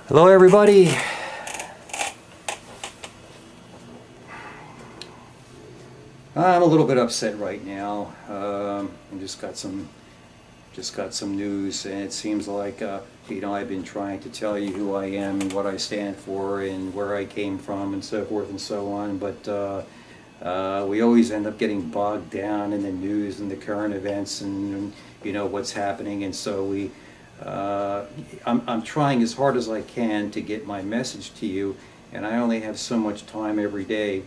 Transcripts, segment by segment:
Hello everybody. I'm a little bit upset right now. I just got some news, and it seems like I've been trying to tell you who I am and what I stand for and where I came from and so forth and so on, but we always end up getting bogged down in the news and the current events and what's happening, and so I'm trying as hard as I can to get my message to you, and I only have so much time every day,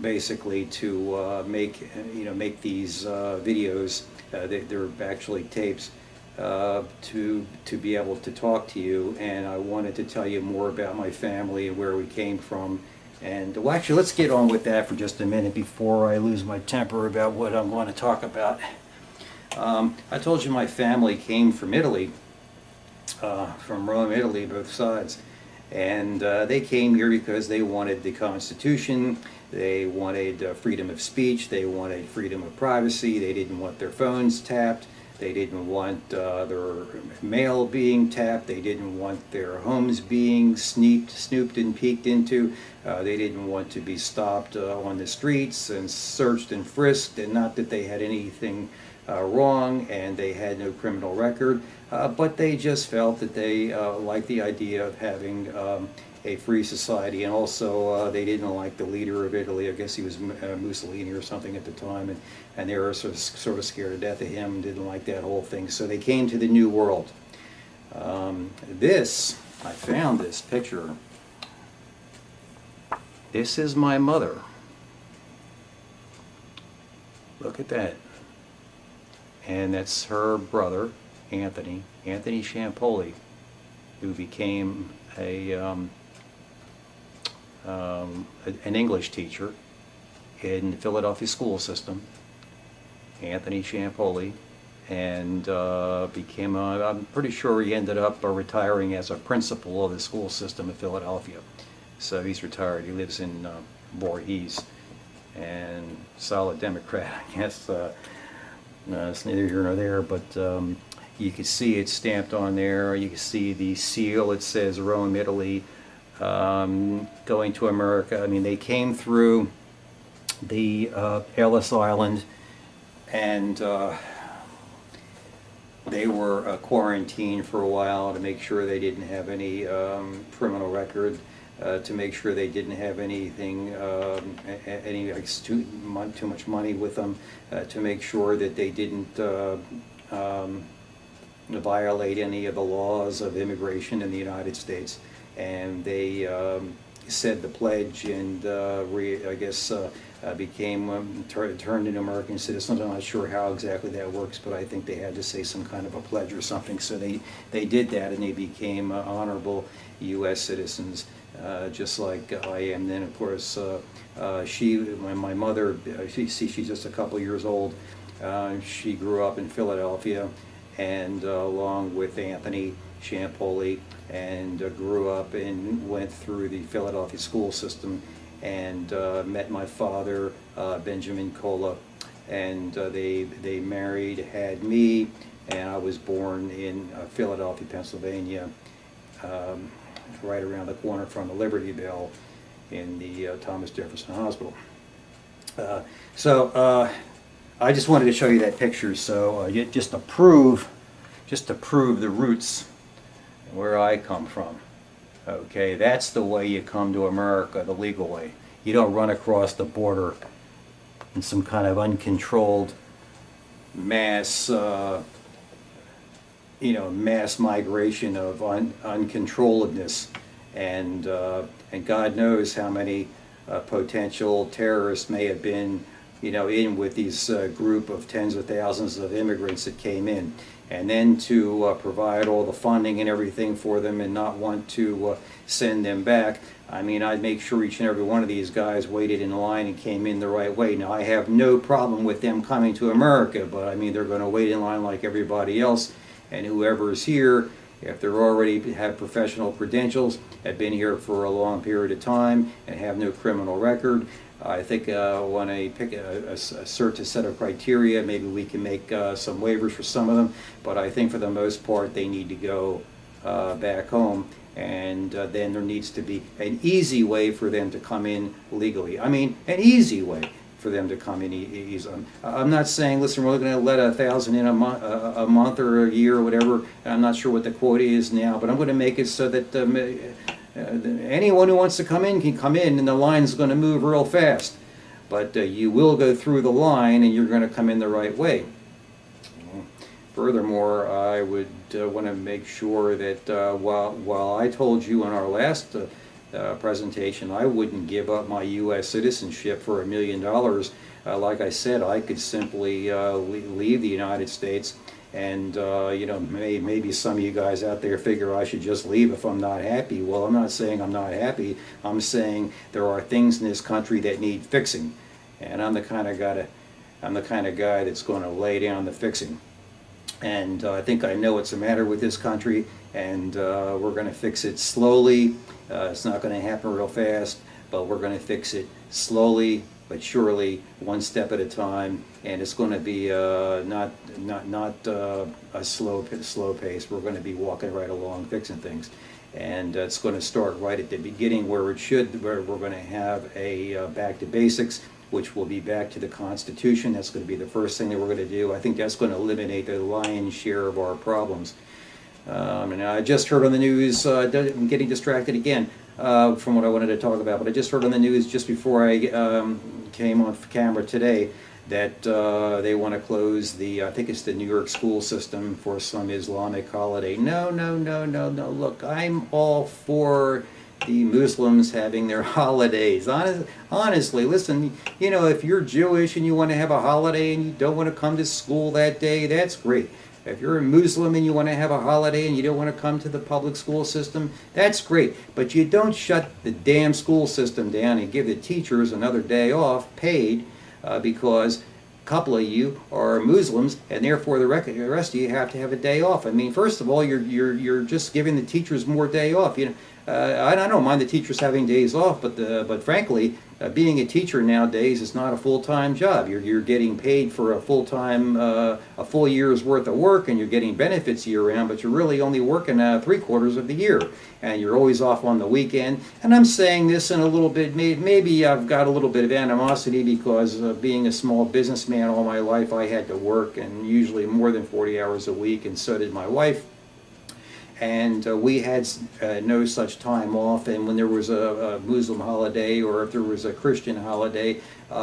basically, to make these videos. They're actually tapes, to be able to talk to you, and I wanted to tell you more about my family and where we came from. And well, actually, let's get on with that for just a minute before I lose my temper about what I'm going to talk about. I told you my family came from Italy, from Rome, Italy, both sides. And they came here because they wanted the Constitution, they wanted freedom of speech, they wanted freedom of privacy, they didn't want their phones tapped, they didn't want their mail being tapped, they didn't want their homes being snooped and peeked into, they didn't want to be stopped on the streets and searched and frisked, and not that they had anything wrong and they had no criminal record, but they just felt that they liked the idea of having a free society, and also they didn't like the leader of Italy. I guess he was Mussolini or something at the time, and they were sort of scared to death of him and didn't like that whole thing. So they came to the New World. I found this picture. This is my mother. Look at that. And that's her brother, Anthony Shampoli, who became an English teacher in the Philadelphia school system. Anthony Shampoli, and became I'm pretty sure he ended up retiring as a principal of the school system of Philadelphia. So he's retired. He lives in Voorhees, and solid Democrat, I guess. It's neither here nor there, but you can see it stamped on there. You can see the seal. It says Rome, Italy, going to America. I mean, they came through the Ellis Island, and they were quarantined for a while to make sure they didn't have any criminal record, to make sure they didn't have anything, too much money with them, to make sure that they didn't violate any of the laws of immigration in the United States. And they said the pledge, and became turned into American citizens. I'm not sure how exactly that works, but I think they had to say some kind of a pledge or something. So they did that, and they became honorable U.S. citizens, just like I am. Then, of course, my mother, she's just a couple years old. She grew up in Philadelphia, and along with Anthony Shampoli, and grew up and went through the Philadelphia school system, and met my father, Benjamin Cola, and they married, had me, and I was born in Philadelphia, Pennsylvania, right around the corner from the Liberty Bell in the Thomas Jefferson Hospital. I just wanted to show you that picture, so just to prove the roots where I come from. Okay, that's the way you come to America, the legal way. You don't run across the border in some kind of uncontrolled mass migration of uncontrolledness, and God knows how many potential terrorists may have been in with these group of tens of thousands of immigrants that came in, and then to provide all the funding and everything for them and not want to send them back. I mean, I'd make sure each and every one of these guys waited in line and came in the right way. Now, I have no problem with them coming to America, but I mean, they're going to wait in line like everybody else, and whoever is here, if they're already have professional credentials, have been here for a long period of time, and have no criminal record, I think when I pick a certain set of criteria, maybe we can make some waivers for some of them, but I think for the most part they need to go back home, and then there needs to be an easy way for them to come in legally. I mean, an easy way for them to come in easily. I'm not saying, listen, we're going to let 1,000 in a month or a year or whatever. I'm not sure what the quota is now, but I'm going to make it so that anyone who wants to come in can come in, and the line's going to move real fast. But you will go through the line, and you're going to come in the right way. Furthermore, I would want to make sure that while I told you in our last presentation I wouldn't give up my U.S. citizenship for $1 million, like I said, I could simply leave the United States, and you know, maybe some of you guys out there figure I should just leave if I'm not happy. Well, I'm not saying I'm not happy. I'm saying there are things in this country that need fixing, and I'm the kind of guy that's going to lay down the fixing. And I think I know what's the matter with this country, and we're going to fix it slowly. It's not going to happen real fast, but we're going to fix it slowly but surely, one step at a time, and it's going to be not a slow pace. We're going to be walking right along, fixing things, and it's going to start right at the beginning where it should. Where we're going to have a back to basics, which will be back to the Constitution. That's going to be the first thing that we're going to do. I think that's going to eliminate the lion's share of our problems. And I just heard on the news, I'm getting distracted again from what I wanted to talk about, but I just heard on the news just before I came on camera today that they want to close the, I think it's the New York school system for some Islamic holiday. No. Look, I'm all for the Muslims having their holidays. Honestly, listen, you know, if you're Jewish and you want to have a holiday and you don't want to come to school that day, that's great. If you're a Muslim and you want to have a holiday and you don't want to come to the public school system, that's great. But you don't shut the damn school system down and give the teachers another day off paid because a couple of you are Muslims, and therefore the rest of you have to have a day off. I mean, first of all, you're just giving the teachers more day off. You know, I don't mind the teachers having days off, but frankly, being a teacher nowadays is not a full-time job. You're getting paid for a full year's worth of work, and you're getting benefits year-round, but you're really only working 3/4 of the year, and you're always off on the weekend. And I'm saying this in a little bit, maybe I've got a little bit of animosity because being a small businessman all my life, I had to work, and usually more than 40 hours a week, and so did my wife. And we had no such time off, and when there was a Muslim holiday or if there was a Christian holiday,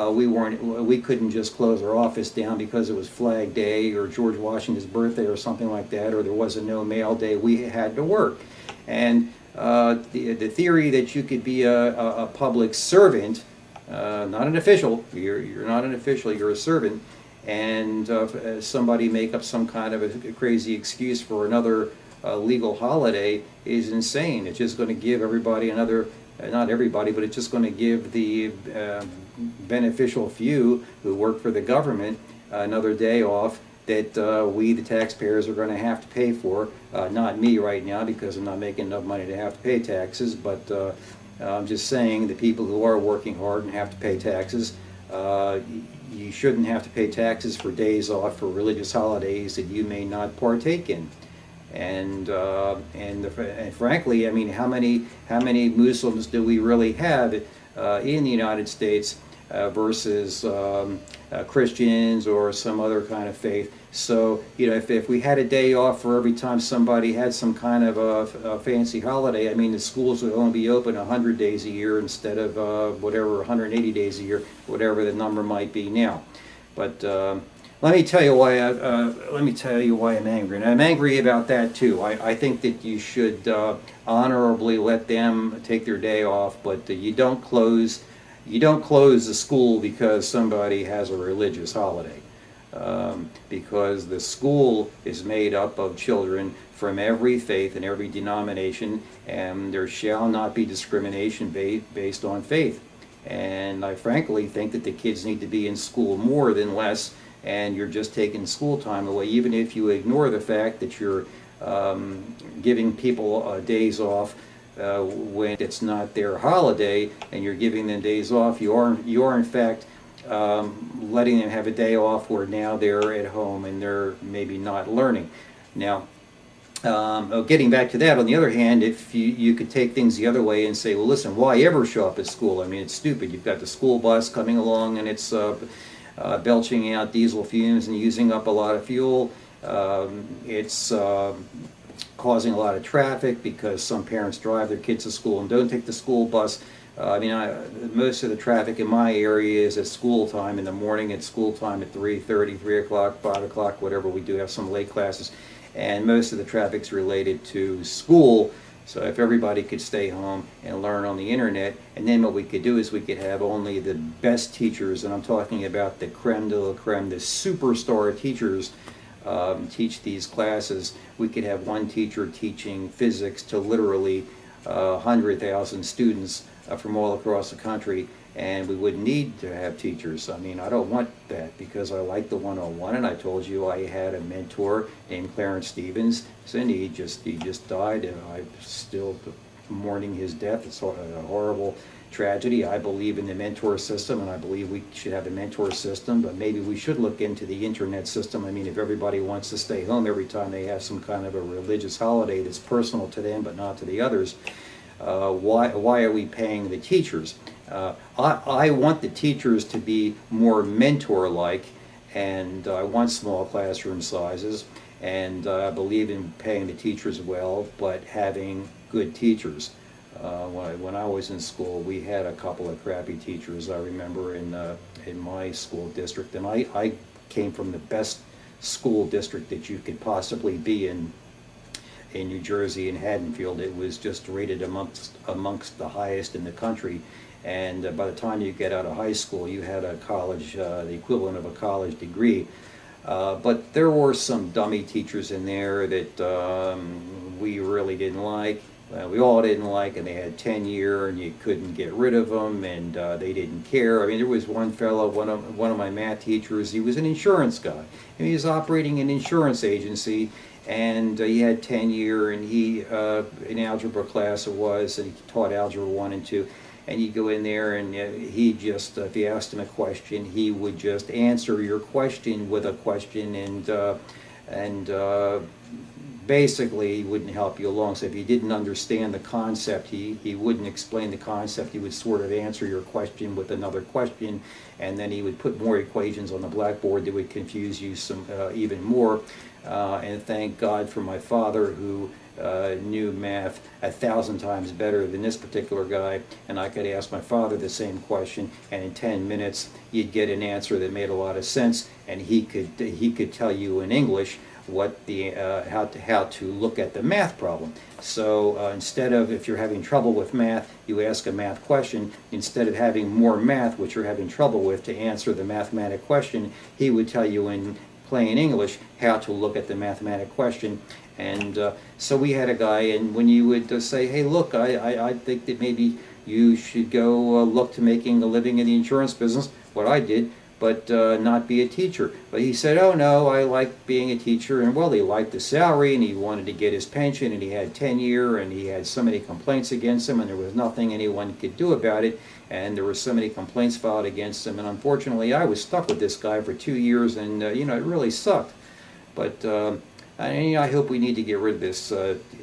we couldn't just close our office down because it was Flag Day or George Washington's birthday or something like that, or there was a no mail day. We had to work. And the theory that you could be a public servant, not an official, you're not an official, you're a servant, and somebody make up some kind of a crazy excuse for another legal holiday is insane. It's just going to give everybody another, not everybody, but it's just going to give the beneficial few who work for the government another day off that we, the taxpayers, are going to have to pay for. Not me right now because I'm not making enough money to have to pay taxes, but I'm just saying the people who are working hard and have to pay taxes, you shouldn't have to pay taxes for days off for religious holidays that you may not partake in. And frankly, I mean, how many Muslims do we really have in the United States versus Christians or some other kind of faith? So, you know, if we had a day off for every time somebody had some kind of a fancy holiday, I mean, the schools would only be open 100 days a year instead of whatever, 180 days a year, whatever the number might be now. But let me tell you why. I'm angry, and I'm angry about that too. I think that you should honorably let them take their day off, but you don't close the school because somebody has a religious holiday. Because the school is made up of children from every faith and every denomination, and there shall not be discrimination based on faith. And I frankly think that the kids need to be in school more than less, and you're just taking school time away, even if you ignore the fact that you're giving people days off when it's not their holiday, and you're giving them days off. You are in fact letting them have a day off where now they're at home and they're maybe not learning. Now, Getting back to that, on the other hand, if you could take things the other way and say, well, listen, why ever show up at school? I mean, it's stupid. You've got the school bus coming along and it's belching out diesel fumes and using up a lot of fuel. It's causing a lot of traffic because some parents drive their kids to school and don't take the school bus. Most of the traffic in my area is at school time in the morning, at school time at 3:30, 3 o'clock, 5 o'clock, whatever. We do have some late classes. And most of the traffic's related to school. So if everybody could stay home and learn on the internet, and then what we could do is we could have only the best teachers, and I'm talking about the creme de la creme, the superstar teachers, teach these classes. We could have one teacher teaching physics to literally 100,000 students from all across the country, and we wouldn't need to have teachers. I mean, I don't want that because I like the one-on-one, and I told you I had a mentor named Clarence Stevens, and he just died, and I'm still mourning his death. It's a horrible tragedy. I believe in the mentor system, and I believe we should have a mentor system, but maybe we should look into the internet system. I mean, if everybody wants to stay home every time they have some kind of a religious holiday that's personal to them but not to the others, why are we paying the teachers? I want the teachers to be more mentor-like, and I want small classroom sizes, and I believe in paying the teachers well, but having good teachers. When I was in school, we had a couple of crappy teachers, I remember, in my school district, and I came from the best school district that you could possibly be in New Jersey, in Haddonfield. It was just rated amongst the highest in the country, and by the time you get out of high school, you had a college, the equivalent of a college degree. But there were some dummy teachers in there that we really didn't like. We all didn't like, and they had tenure, and you couldn't get rid of them, and they didn't care. I mean, there was one fellow, one of my math teachers. He was an insurance guy, and he was operating an insurance agency, and he had tenure, and he in algebra class it was, and he taught algebra 1 and 2. And you go in there, and he just, if you asked him a question, he would just answer your question with a question, and basically he wouldn't help you along. So if you didn't understand the concept, he wouldn't explain the concept. He would sort of answer your question with another question, and then he would put more equations on the blackboard that would confuse you some even more. And thank God for my father, who knew math 1,000 times better than this particular guy, and I could ask my father the same question, and in 10 minutes you'd get an answer that made a lot of sense, and he could tell you in English what the how to look at the math problem. So instead of, if you're having trouble with math, you ask a math question, instead of having more math, which you're having trouble with, to answer the mathematic question, he would tell you in plain English how to look at the mathematic question. And so we had a guy, and when you would say, hey, look, I think that maybe you should go look to making a living in the insurance business, what I did, but not be a teacher. But he said, oh no, I like being a teacher. And well, he liked the salary, and he wanted to get his pension, and he had tenure, and he had so many complaints against him, and there was nothing anyone could do about it, and there were so many complaints filed against him. And unfortunately, I was stuck with this guy for 2 years, and it really sucked. But I hope we need to get rid of this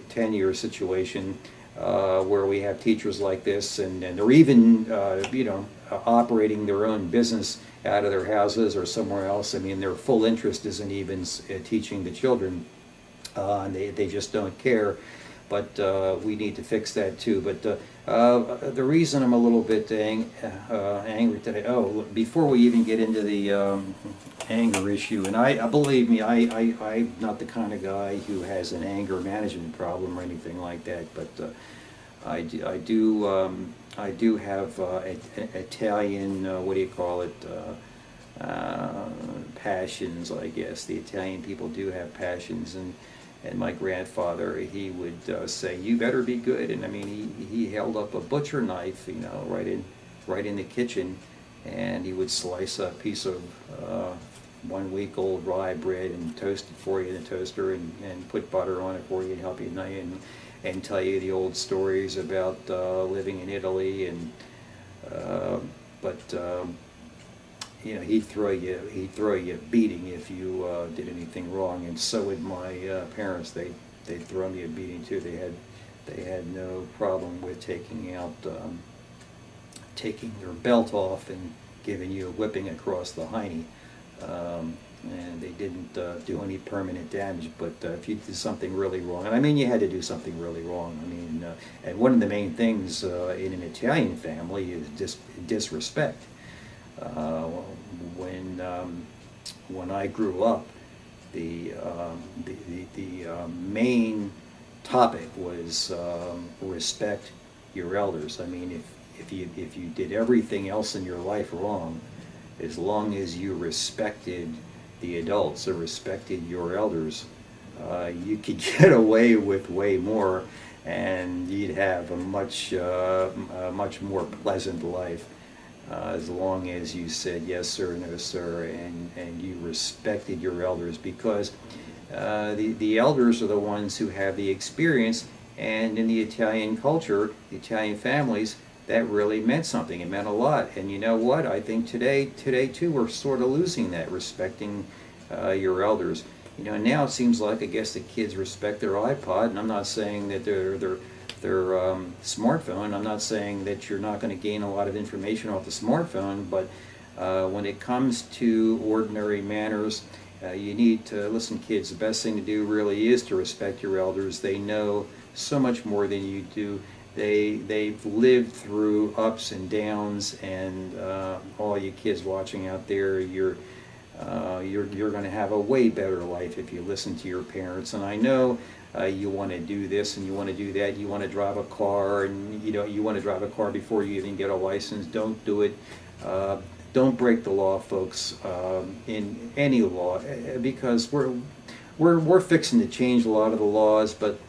tenure situation where we have teachers like this, and they're even operating their own business out of their houses or somewhere else. I mean, their full interest isn't even teaching the children, and they just don't care. But we need to fix that too. But the reason I'm a little bit angry today, before we even get into the anger issue, and I believe me, I'm not the kind of guy who has an anger management problem or anything like that, but I do have Italian, what do you call it, passions, I guess. The Italian people do have passions, and my grandfather, he would say, you better be good. And I mean, he held up a butcher knife, right in the kitchen, and he would slice a piece of 1-week-old rye bread and toast it for you in the toaster, and put butter on it for you and help you and tell you the old stories about living in Italy. And he'd throw you a beating if you did anything wrong. And so would my parents. they'd throw me a beating too. They had no problem with taking their belt off and giving you a whipping across the hiney. And they didn't do any permanent damage, but if you did something really wrong, and I mean you had to do something really wrong, I mean, and one of the main things in an Italian family is disrespect. When I grew up, the main topic was respect your elders. I mean, if you did everything else in your life wrong, as long as you respected the adults or respected your elders, you could get away with way more, and you'd have a much more pleasant life, as long as you said yes sir, no sir, and you respected your elders, because the elders are the ones who have the experience, and in the Italian culture, the Italian families, that really meant something. It meant a lot. And you know what? I think today too, we're sort of losing that, respecting your elders. You know, now it seems like, I guess, the kids respect their iPod, and I'm not saying that their smartphone. I'm not saying that you're not going to gain a lot of information off the smartphone, but when it comes to ordinary manners, you need to listen, kids. The best thing to do really is to respect your elders. They know so much more than you do. They've lived through ups and downs, and all you kids watching out there, you're going to have a way better life if you listen to your parents. And I know you want to do this and you want to do that. You want to drive a car, and you want to drive a car before you even get a license. Don't do it. Don't break the law, folks. In any law, because we're fixing to change a lot of the laws, but.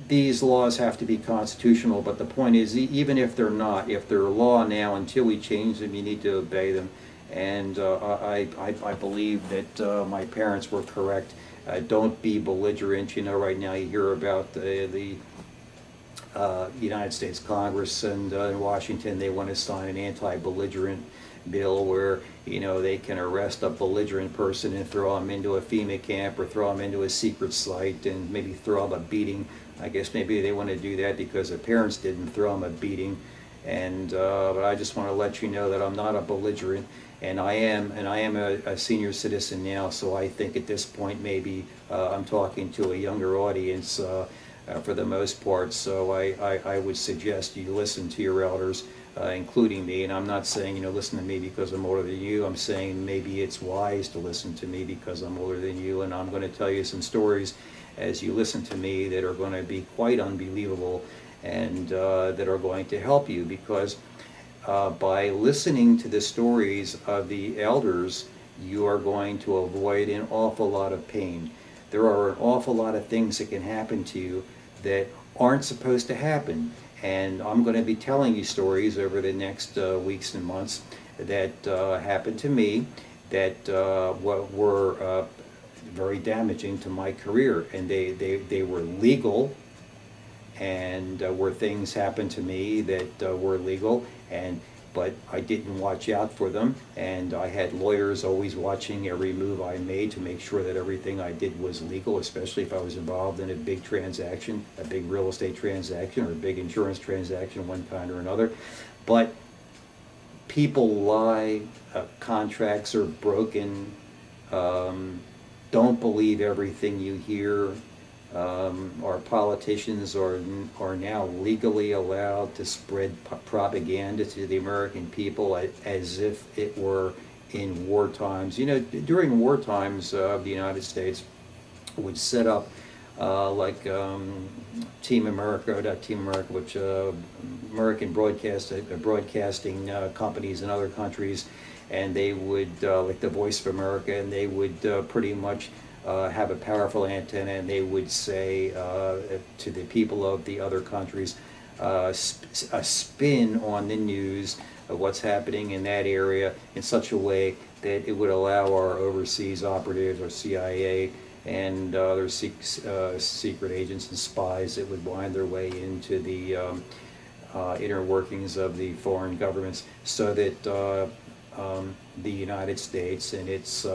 These laws have to be constitutional, but the point is, even if they're not, if they're law now, until we change them, you need to obey them. And I believe that my parents were correct. Don't be belligerent. You know, right now you hear about the United States Congress and in Washington, they want to sign an anti-belligerent bill where, they can arrest a belligerent person and throw them into a FEMA camp or throw them into a secret site and maybe throw them a beating. I guess maybe they want to do that because their parents didn't throw them a beating. And but I just want to let you know that I'm not a belligerent, and I am a senior citizen now. So I think at this point maybe I'm talking to a younger audience for the most part. So I would suggest you listen to your elders, including me. And I'm not saying listen to me because I'm older than you. I'm saying maybe it's wise to listen to me because I'm older than you, and I'm going to tell you some stories as you listen to me that are going to be quite unbelievable, and that are going to help you, because by listening to the stories of the elders, you are going to avoid an awful lot of pain. There are an awful lot of things that can happen to you that aren't supposed to happen, and I'm going to be telling you stories over the next weeks and months that happened to me that were very damaging to my career, and they were legal, and where things happened to me that were legal, but I didn't watch out for them, and I had lawyers always watching every move I made to make sure that everything I did was legal, especially if I was involved in a big transaction, a big real estate transaction or a big insurance transaction of one kind or another. But people lie, contracts are broken, don't believe everything you hear. Our politicians are now legally allowed to spread propaganda to the American people as if it were in war times. During war times, the United States would set up Team America, not Team America, which American broadcasting companies in other countries, and they would, like the Voice of America, and they would pretty much have a powerful antenna, and they would say to the people of the other countries, a spin on the news of what's happening in that area in such a way that it would allow our overseas operatives, or CIA and other secret agents and spies that would wind their way into the inner workings of the foreign governments, so that the United States and its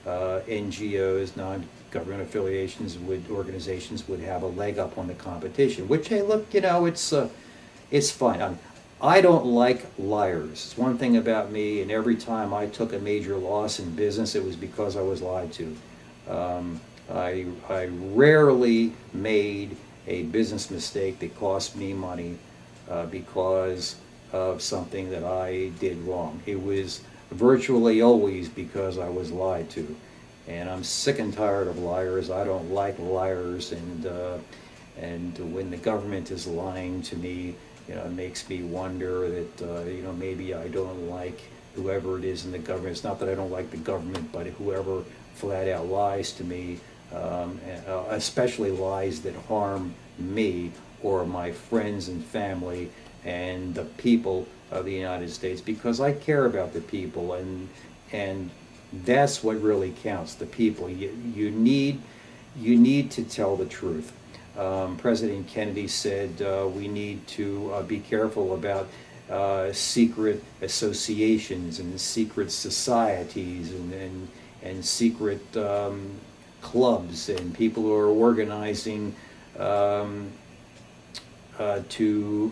NGOs, government affiliations organizations would have a leg up on the competition. Which, hey, look, it's fine. I don't like liars. It's one thing about me, and every time I took a major loss in business, it was because I was lied to. I rarely made a business mistake that cost me money because of something that I did wrong. It was virtually always because I was lied to. And I'm sick and tired of liars. I don't like liars, and when the government is lying to me, it makes me wonder that maybe I don't like whoever it is in the government. It's not that I don't like the government, but whoever flat out lies to me, especially lies that harm me or my friends and family and the people of the United States, because I care about the people, and that's what really counts, the people. You need to tell the truth. President Kennedy said we need to be careful about secret associations and secret societies and secret clubs and people who are organizing to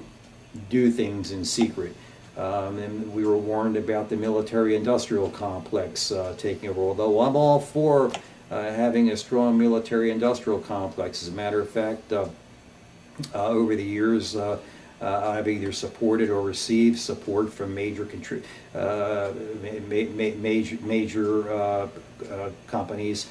do things in secret. And we were warned about the military-industrial complex taking over, although I'm all for having a strong military-industrial complex. As a matter of fact, over the years, I've either supported or received support from major companies,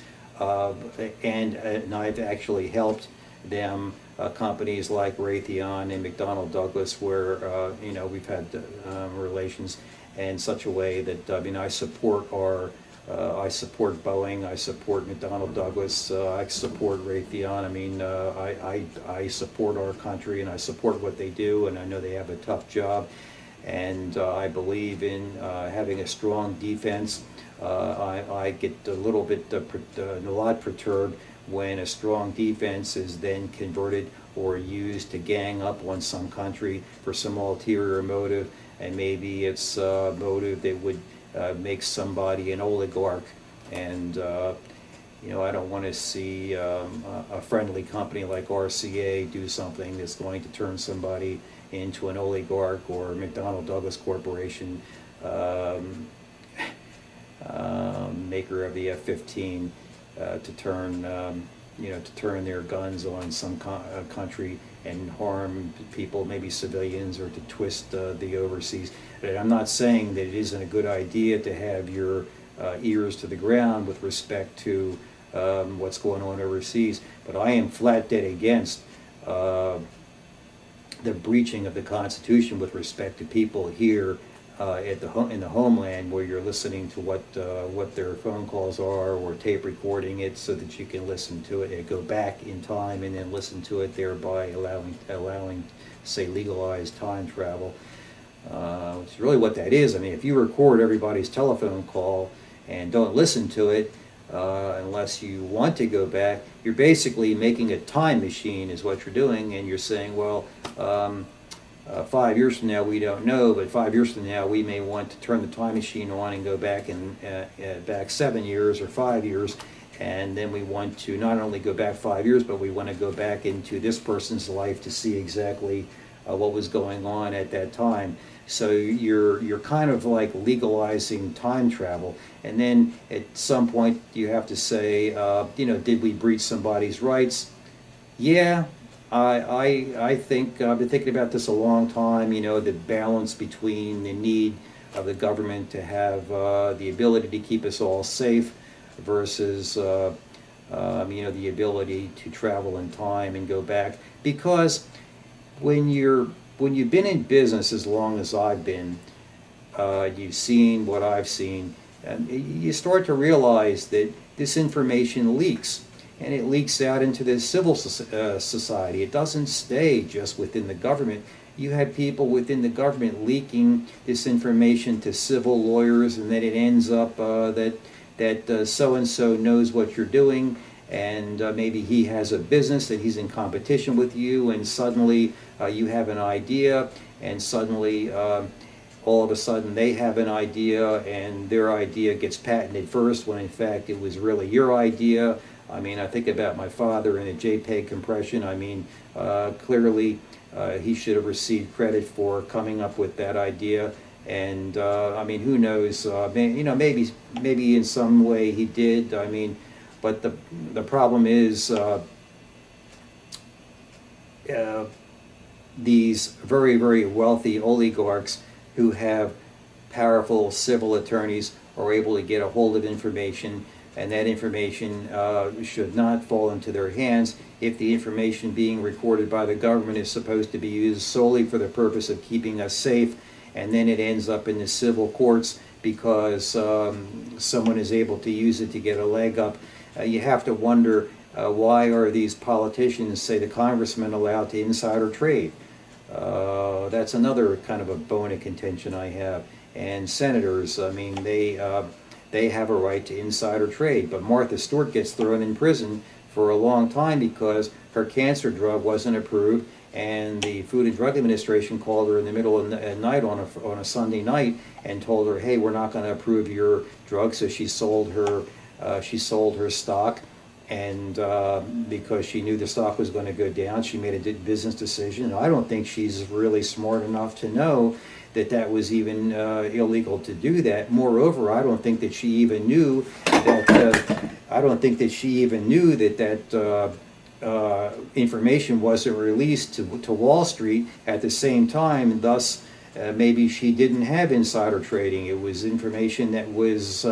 and I've actually helped them. Companies like Raytheon and McDonnell Douglas, where we've had relations in such a way that I support I support Boeing, I support McDonnell Douglas, I support Raytheon. I support our country and I support what they do, and I know they have a tough job, and I believe in having a strong defense. I get a lot perturbed when a strong defense is then converted or used to gang up on some country for some ulterior motive, and maybe it's a motive that would make somebody an oligarch. And I don't want to see a friendly company like RCA do something that's going to turn somebody into an oligarch, or McDonnell Douglas Corporation, maker of the F-15, to turn their guns on some country and harm people, maybe civilians, or to twist the overseas. But I'm not saying that it isn't a good idea to have your ears to the ground with respect to what's going on overseas, but I am flat dead against the breaching of the Constitution with respect to people here in the homeland, where you're listening to what their phone calls are, or tape recording it so that you can listen to it and go back in time and then listen to it, thereby allowing say legalized time travel, which is really what that is. If you record everybody's telephone call and don't listen to it unless you want to go back, you're basically making a time machine is what you're doing, and you're saying, well, 5 years from now we don't know, but 5 years from now we may want to turn the time machine on and go back back 7 years or 5 years, and then we want to not only go back 5 years, but we want to go back into this person's life to see exactly what was going on at that time. So you're kind of like legalizing time travel, and then at some point you have to say, did we breach somebody's rights? Yeah. I think I've been thinking about this a long time. The balance between the need of the government to have the ability to keep us all safe versus the ability to travel in time and go back. Because when you've been in business as long as I've been, you've seen what I've seen, and you start to realize that this information leaks. And it leaks out into the civil society. It doesn't stay just within the government. You have people within the government leaking this information to civil lawyers, and then it ends up that so-and-so knows what you're doing, and maybe he has a business that he's in competition with you, and suddenly you have an idea, and suddenly all of a sudden they have an idea, and their idea gets patented first, when in fact it was really your idea. I mean, I think about my father and the JPEG compression. I mean, clearly he should have received credit for coming up with that idea. And I mean, who knows? You know, maybe in some way he did. I mean, but the problem is these very, very wealthy oligarchs who have powerful civil attorneys are able to get a hold of information, and that information should not fall into their hands if the information being recorded by the government is supposed to be used solely for the purpose of keeping us safe, and then it ends up in the civil courts because someone is able to use it to get a leg up. You have to wonder, why are these politicians, say the congressmen, allowed to insider trade? That's another kind of a bone of contention I have. And senators, I mean, they have a right to insider trade. But Martha Stewart gets thrown in prison for a long time because her cancer drug wasn't approved, and the Food and Drug Administration called her in the middle of the night on a Sunday night and told her, hey, we're not going to approve your drug. So she sold her stock. And because she knew the stock was going to go down, she made a business decision. I don't think she's really smart enough to know that that was even illegal to do that. Moreover, I don't think that she even knew that. Information wasn't released to Wall Street at the same time, and thus maybe she didn't have insider trading. It was information that was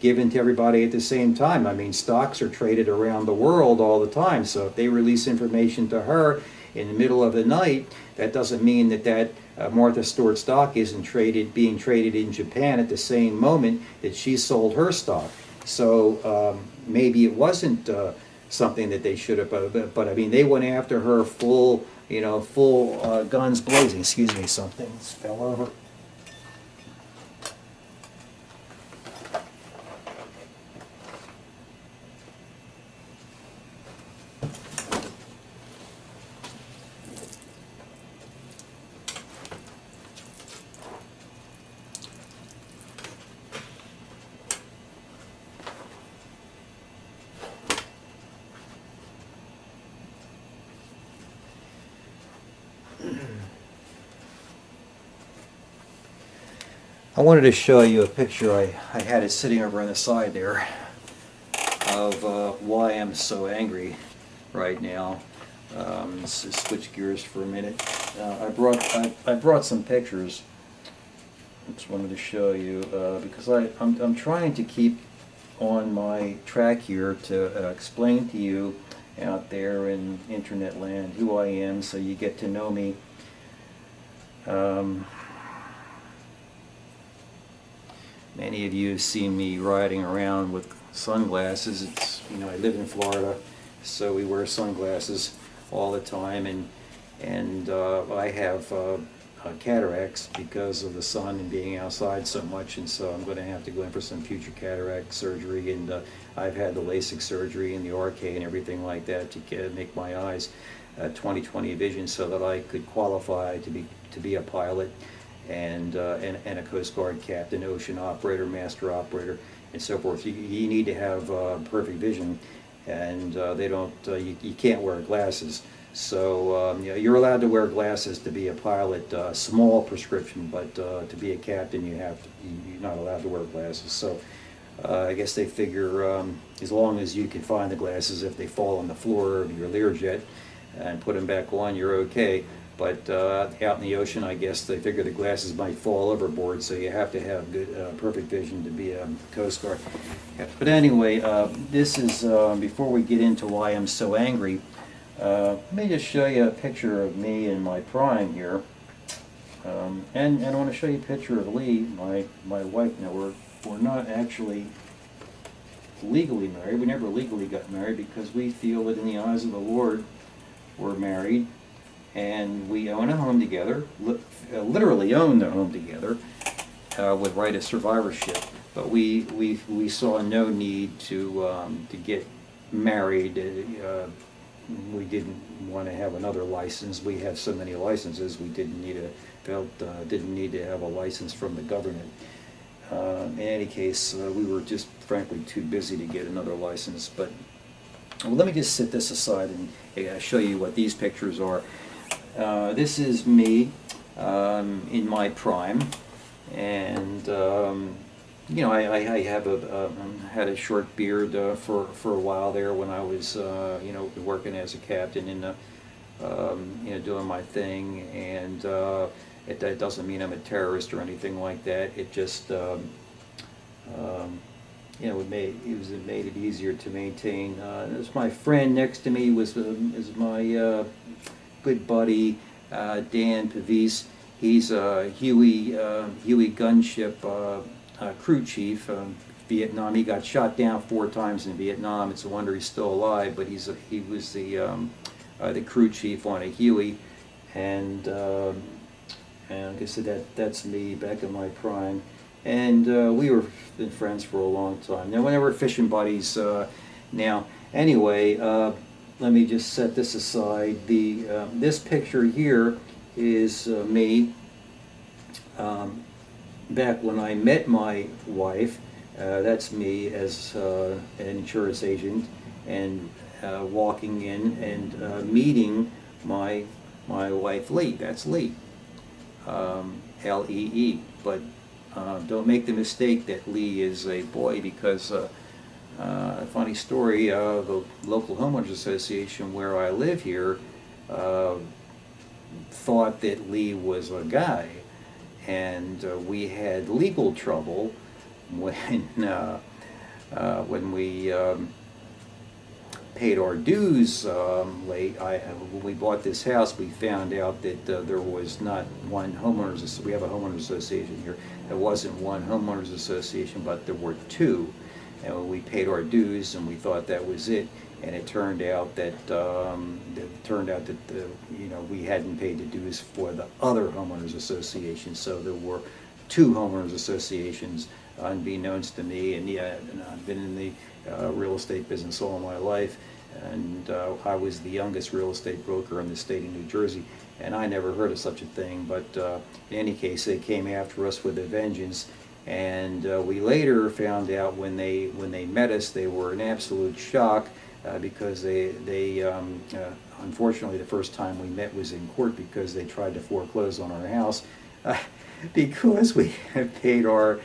given to everybody at the same time. I mean, stocks are traded around the world all the time, so if they release information to her in the middle of the night, that doesn't mean that Martha Stewart stock isn't being traded in Japan at the same moment that she sold her stock. So maybe it wasn't something that they should have, but I mean, they went after her full guns blazing. Excuse me, something fell over. I wanted to show you a picture. I had it sitting over on the side there of why I'm so angry right now. Let's just switch gears for a minute. I brought some pictures. I just wanted to show you because I'm trying to keep on my track here to explain to you out there in internet land who I am, so you get to know me. Many of you have seen me riding around with sunglasses. It's, you know, I live in Florida, so we wear sunglasses all the time, and I have cataracts because of the sun and being outside so much, and so I'm going to have to go in for some future cataract surgery, and I've had the LASIK surgery and the RK and everything like that to make my eyes 20/20 vision so that I could qualify to be a pilot and a Coast Guard captain, ocean operator, master operator, and so forth. You need to have perfect vision, and you can't wear glasses. So you're allowed to wear glasses to be a pilot, small prescription, but to be a captain, you're not allowed to wear glasses. So I guess they figure as long as you can find the glasses, if they fall on the floor of your Learjet and put them back on, you're okay. But out in the ocean, I guess they figure the glasses might fall overboard, so you have to have good, perfect vision to be a Coast Guard. But anyway, this is, before we get into why I'm so angry, let me just show you a picture of me in my prime here. And I want to show you a picture of Lee, my wife. Now, we're not actually legally married. We never legally got married because we feel that in the eyes of the Lord, we're married. And we own a home together, literally own the home together, with right of survivorship. But we saw no need to get married. We didn't want to have another license. We have so many licenses. We didn't need to have a license from the government. In any case, we were just frankly too busy to get another license. But Well, let me just set this aside and show you what these pictures are. This is me in my prime, and you know, I have had a short beard for a while there when I was you know, working as a captain in the you know, doing my thing, and that doesn't mean I'm a terrorist or anything like that. It just you know, it made it easier to maintain. This my friend next to me is my good buddy Dan Pavis. He's Huey gunship crew chief. Vietnam. He got shot down 4 times in Vietnam. It's a wonder he's still alive. But he was the crew chief on a Huey, and like I said, that's me back in my prime. And we were been friends for a long time. Now, whenever fishing buddies now. Anyway, let me just set this aside. This picture here is me back when I met my wife. That's me as an insurance agent, and walking in and meeting my wife Lee. That's Lee, L-E-E. But don't make the mistake that Lee is a boy, because a funny story, the local homeowners association where I live here thought that Lee was a guy, and we had legal trouble when we paid our dues late. When we bought this house, we found out that there was not one homeowners. We have a homeowners association here. There wasn't one homeowners association, but there were 2. And we paid our dues, and we thought that was it. And it turned out that you know, we hadn't paid the dues for the other homeowners association. So there were 2 homeowners associations, unbeknownst to me. And yeah, I've been in the real estate business all my life, and I was the youngest real estate broker in the state of New Jersey, and I never heard of such a thing. But in any case, they came after us with a vengeance, and we later found out when they met us, they were in absolute shock, because they unfortunately, the first time we met was in court, because they tried to foreclose on our house because we had paid our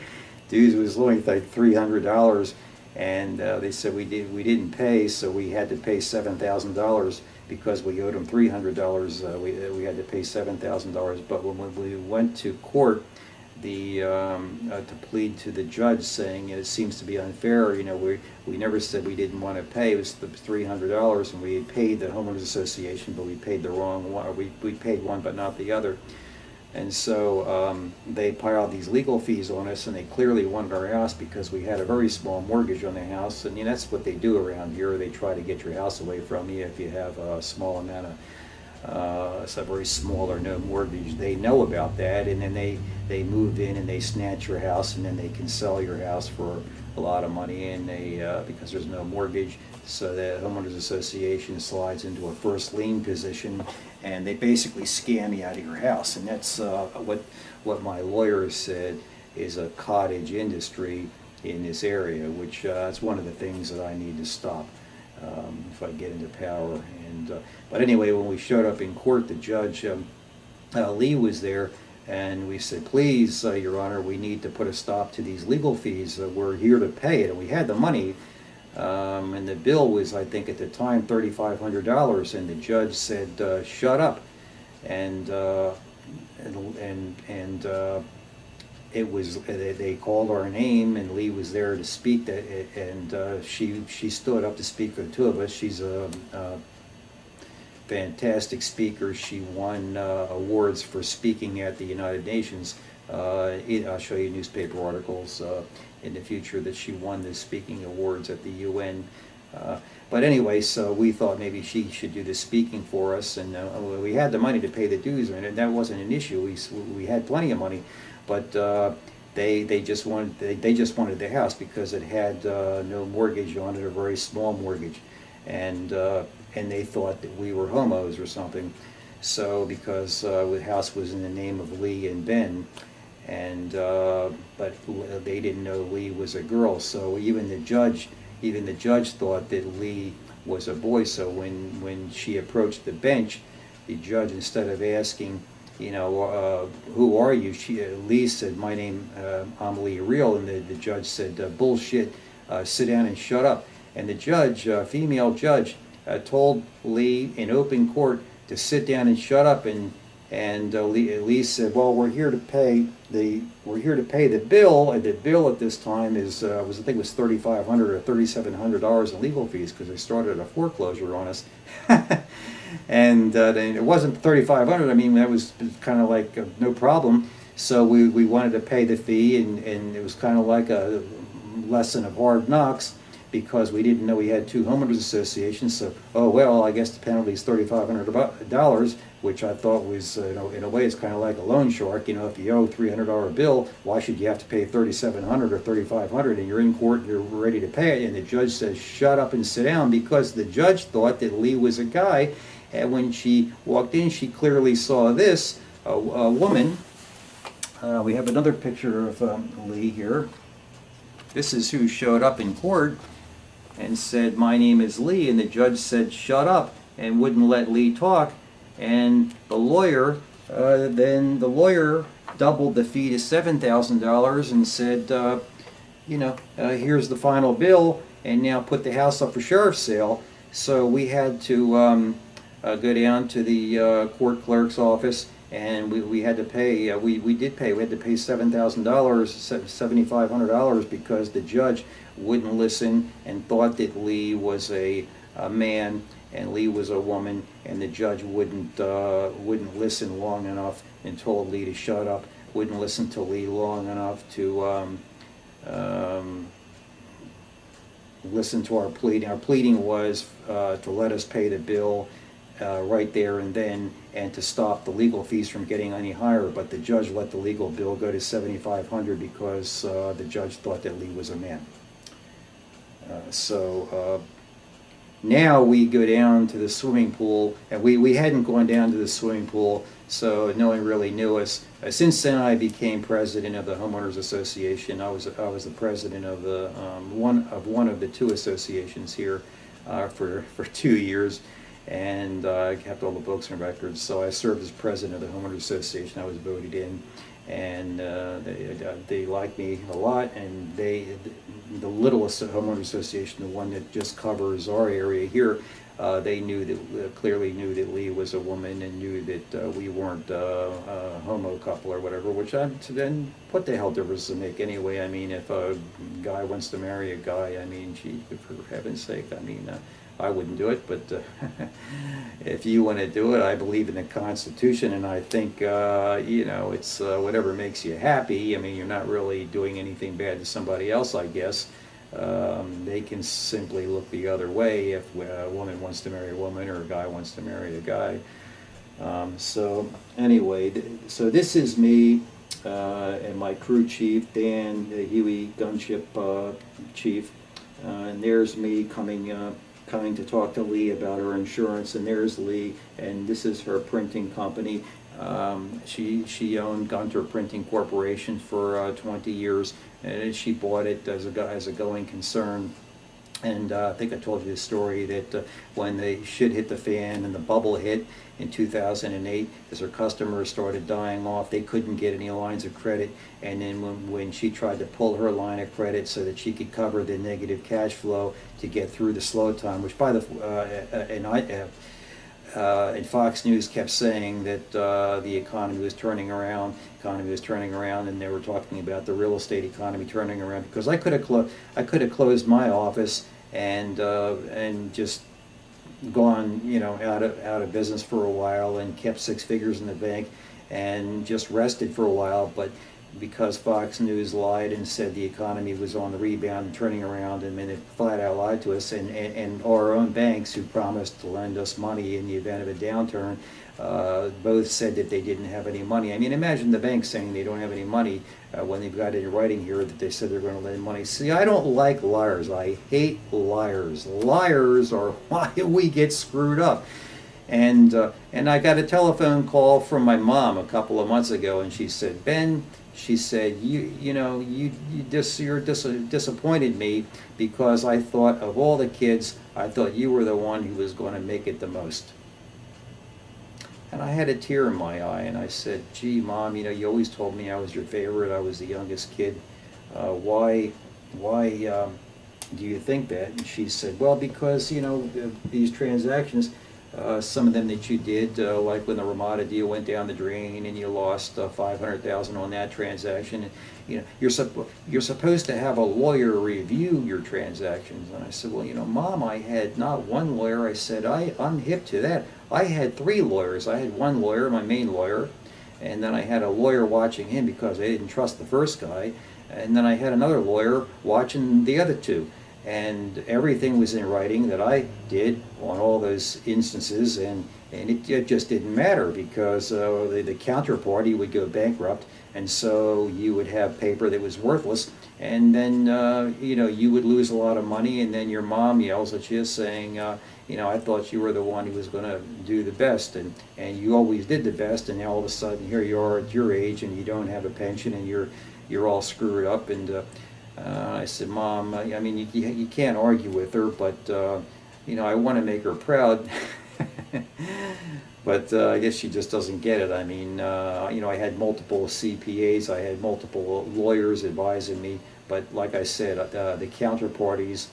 dues. It was only like $300. And they said we didn't pay, so we had to pay $7,000 because we owed them $300. We had to pay $7,000. But when we went to court, to plead to the judge, saying it seems to be unfair, you know, we never said we didn't want to pay. It was the $300, and we paid the homeowners association, but we paid the wrong one. Or we paid one, but not the other. And so they piled these legal fees on us, and they clearly wanted our house because we had a very small mortgage on the house. And you know, that's what they do around here. They try to get your house away from you if you have a small amount of, it's a very small or no mortgage. They know about that, and then they move in and they snatch your house, and then they can sell your house for a lot of money, and because there's no mortgage. So the homeowners association slides into a first lien position, and they basically scam you out of your house. And that's what my lawyer said is a cottage industry in this area, which is one of the things that I need to stop if I get into power. And but anyway, when we showed up in court, the judge Lee was there, and we said, please, Your Honor, we need to put a stop to these legal fees. We're here to pay it, and we had the money. And the bill was, I think at the time, $3,500, and the judge said, shut up. And it was, they called our name, and Lee was there to speak, and she stood up to speak for the 2 of us. She's a fantastic speaker. She won awards for speaking at the United Nations. I'll show you newspaper articles in the future that she won the speaking awards at the UN. But anyway, so we thought maybe she should do the speaking for us, and we had the money to pay the dues, and that wasn't an issue. We had plenty of money, but they just wanted the house because it had no mortgage on it, a very small mortgage, and they thought that we were homos or something. So because the house was in the name of Lee and Ben, and but they didn't know Lee was a girl. So even the judge thought that Lee was a boy. So when she approached the bench, the judge, instead of asking, who are you? Lee said, my name, I'm Lee Real, and the judge said, bullshit, sit down and shut up. And the judge, female judge, told Lee in open court to sit down and shut up, and Lee said, well, we're here to pay the bill, and the bill at this time was I think it was $3,500 or $3,700 in legal fees, because they started a foreclosure on us. And it wasn't $3,500. I mean, that was kind of like no problem. So we wanted to pay the fee, and it was kind of like a lesson of hard knocks, because we didn't know we had two homeowners associations. So, oh well, I guess the penalty is $3,500, which I thought was, in a way, it's kind of like a loan shark. If you owe a $300 bill, why should you have to pay $3,700 or $3,500? And you're in court and you're ready to pay it, and the judge says, shut up and sit down, because the judge thought that Lee was a guy. And when she walked in, she clearly saw this, a woman. We have another picture of Lee here. This is who showed up in court and said, my name is Lee, and the judge said, shut up, and wouldn't let Lee talk. And the lawyer, then the lawyer doubled the fee to $7,000 and said, here's the final bill, and now put the house up for sheriff's sale. So we had to go down to the court clerk's office, and we had to pay, we had to pay $7,000, $7,500, because the judge wouldn't listen and thought that Lee was a man and Lee was a woman, and the judge wouldn't listen long enough and told Lee to shut up, wouldn't listen to Lee long enough to listen to our pleading. Our pleading was to let us pay the bill right there and then, and to stop the legal fees from getting any higher. But the judge let the legal bill go to $7,500 because the judge thought that Lee was a man. Now we go down to the swimming pool, and we hadn't gone down to the swimming pool, so no one really knew us. Since then, I became president of the homeowners association. I was the president of the one of the two associations here for 2 years, and I kept all the books and records. So I served as president of the homeowners association. I was voted in, and they liked me a lot. And the littlest homeowners association, the one that just covers our area here, they clearly knew that Lee was a woman, and knew that we weren't a homo couple or whatever. Which then, what the hell difference does it make anyway? I mean, if a guy wants to marry a guy, I mean, gee, for heaven's sake, I mean, I wouldn't do it, but if you want to do it, I believe in the Constitution, and I think it's whatever makes you happy. I mean, you're not really doing anything bad to somebody else, I guess. They can simply look the other way if a woman wants to marry a woman or a guy wants to marry a guy. So anyway, so this is me and my crew chief, Dan, the Huey gunship chief, and there's me coming to talk to Lee about her insurance, and there's Lee, and this is her printing company. She owned Gunter Printing Corporation for 20 years, and she bought it as a going concern. And I think I told you this story that when the shit hit the fan and the bubble hit in 2008, as her customers started dying off, they couldn't get any lines of credit. And then when she tried to pull her line of credit so that she could cover the negative cash flow to get through the slow time, which and Fox News kept saying that the economy was turning around, and they were talking about the real estate economy turning around, because I could have closed my office and just gone out of business for a while and kept 6 figures in the bank and just rested for a while, but because Fox News lied and said the economy was on the rebound and turning around, and then it flat out lied to us, and our own banks, who promised to lend us money in the event of a downturn, both said that they didn't have any money. I mean, imagine the bank saying they don't have any money when they've got it in writing here that they said they're going to lend money. See, I don't like liars. I hate liars. Liars are why we get screwed up. And I got a telephone call from my mom a couple of months ago, and she said, Ben, she said, you're disappointed me because I thought of all the kids, I thought you were the one who was going to make it the most. And I had a tear in my eye, and I said, gee, Mom, you always told me I was your favorite, I was the youngest kid. Why do you think that? And she said, well, because, these transactions, some of them that you did, like when the Ramada deal went down the drain and you lost $500,000 on that transaction, and, you're supposed to have a lawyer review your transactions. And I said, well, Mom, I had not one lawyer. I said, I'm hip to that. I had 3 lawyers. I had one lawyer, my main lawyer, and then I had a lawyer watching him because I didn't trust the first guy, and then I had another lawyer watching the other 2. And everything was in writing that I did on all those instances, and it just didn't matter because the counterparty would go bankrupt, and so you would have paper that was worthless, and then you would lose a lot of money, and then your mom yells at you saying, I thought you were the one who was going to do the best, and you always did the best, and now all of a sudden here you are at your age and you don't have a pension and you're all screwed up. And I said, Mom, I mean, you can't argue with her, but I want to make her proud. But I guess she just doesn't get it. I mean, I had multiple CPAs, I had multiple lawyers advising me, but like I said, the counterparties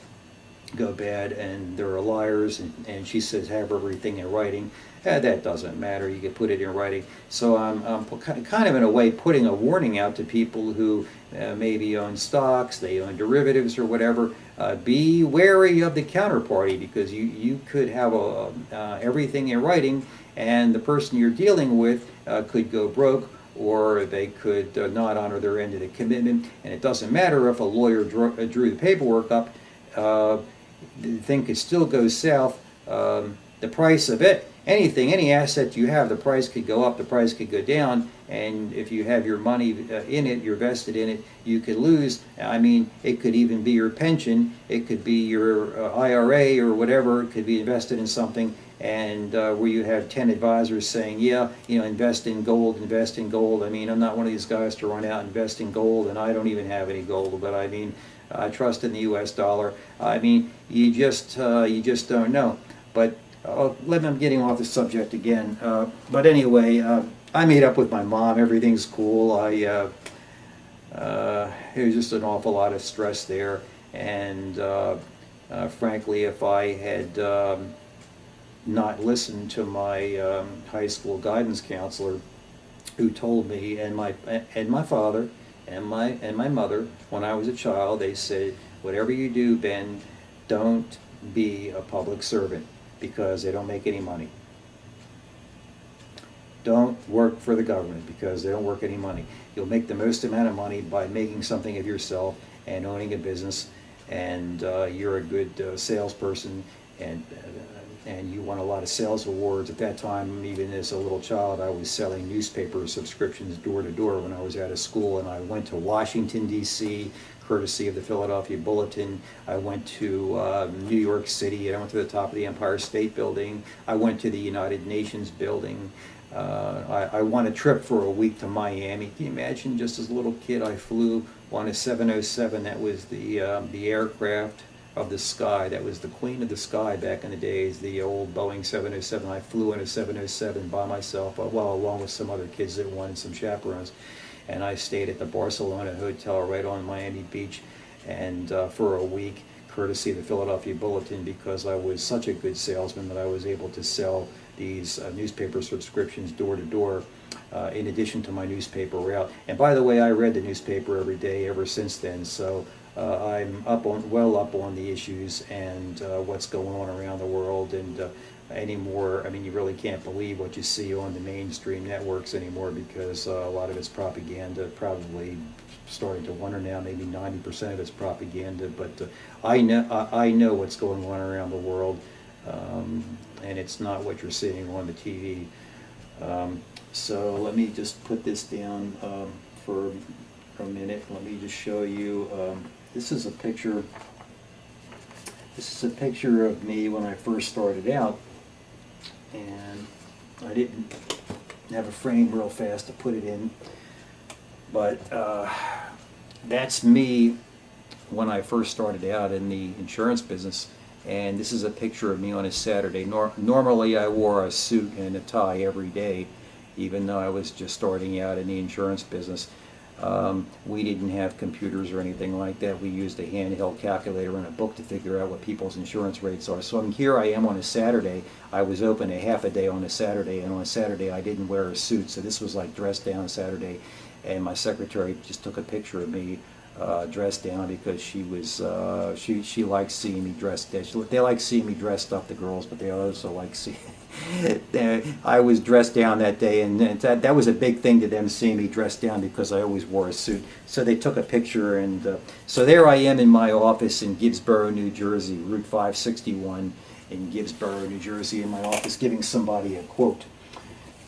go bad and they're liars, and she says have everything in writing. That doesn't matter, you can put it in writing. So I'm kind of in a way putting a warning out to people who maybe own stocks, they own derivatives or whatever. Be wary of the counterparty, because you could have everything in writing, and the person you're dealing with could go broke, or they could not honor their end of the commitment. And it doesn't matter if a lawyer drew the paperwork up, the thing could still go south. The price of any asset you have, the price could go up, the price could go down, and if you have your money in it, you're vested in it, you could lose. I mean, it could even be your pension, it could be your IRA or whatever, it could be invested in something, and where you have 10 advisors saying, yeah, invest in gold, invest in gold. I mean, I'm not one of these guys to run out and invest in gold, and I don't even have any gold, but I mean, I trust in the US dollar. I mean, you just don't know. But I'm getting off the subject again. But anyway, I made up with my mom. Everything's cool. There was just an awful lot of stress there. And frankly, if I had not listened to my high school guidance counselor, who told me, and my father and my mother, when I was a child, they said, whatever you do, Ben, don't be a public servant, because they don't make any money. Don't work for the government, because they don't work any money. You'll make the most amount of money by making something of yourself and owning a business, and you're a good salesperson, and you won a lot of sales awards. At that time, even as a little child, I was selling newspaper subscriptions door to door when I was out of school, and I went to Washington, D.C., courtesy of the Philadelphia Bulletin. I went to New York City. I went to the top of the Empire State Building. I went to the United Nations building. I won a trip for a week to Miami. Can you imagine, just as a little kid, I flew on a 707. That was the aircraft of the sky. That was the queen of the sky back in the days, the old Boeing 707. I flew in a 707 by myself, well, along with some other kids that wanted some chaperones. And I stayed at the Barcelona Hotel right on Miami Beach, and for a week, courtesy of the Philadelphia Bulletin, because I was such a good salesman that I was able to sell these newspaper subscriptions door to door, in addition to my newspaper route. And by the way, I read the newspaper every day ever since then, so I'm well up on the issues and what's going on around the world. And anymore, I mean, you really can't believe what you see on the mainstream networks anymore, because a lot of it's propaganda. Probably starting to wonder now, maybe 90% of it's propaganda. But I know what's going on around the world, and it's not what you're seeing on the TV. So let me just put this down for a minute. Let me just show you. This is a picture. This is a picture of me when I first started out. and I didn't have a frame real fast to put it in, but that's me when I first started out in the insurance business. And this is a picture of me on a Saturday. Normally I wore a suit and a tie every day, even though I was just starting out in the insurance business. We didn't have computers or anything like that. We used a handheld calculator and a book to figure out what people's insurance rates are. So here I am on a Saturday. I was open a half a day on a Saturday, and on a Saturday I didn't wear a suit. So this was like dressed down Saturday, and my secretary just took a picture of me dressed down because she was she likes seeing me dressed. They like seeing me dressed up, the girls, but they also like seeing. I was dressed down that day, and that was a big thing to them, seeing me dressed down, because I always wore a suit. So they took a picture, and so there I am in my office in Gibbsboro, New Jersey, Route 561 in Gibbsboro, New Jersey, in my office, giving somebody a quote.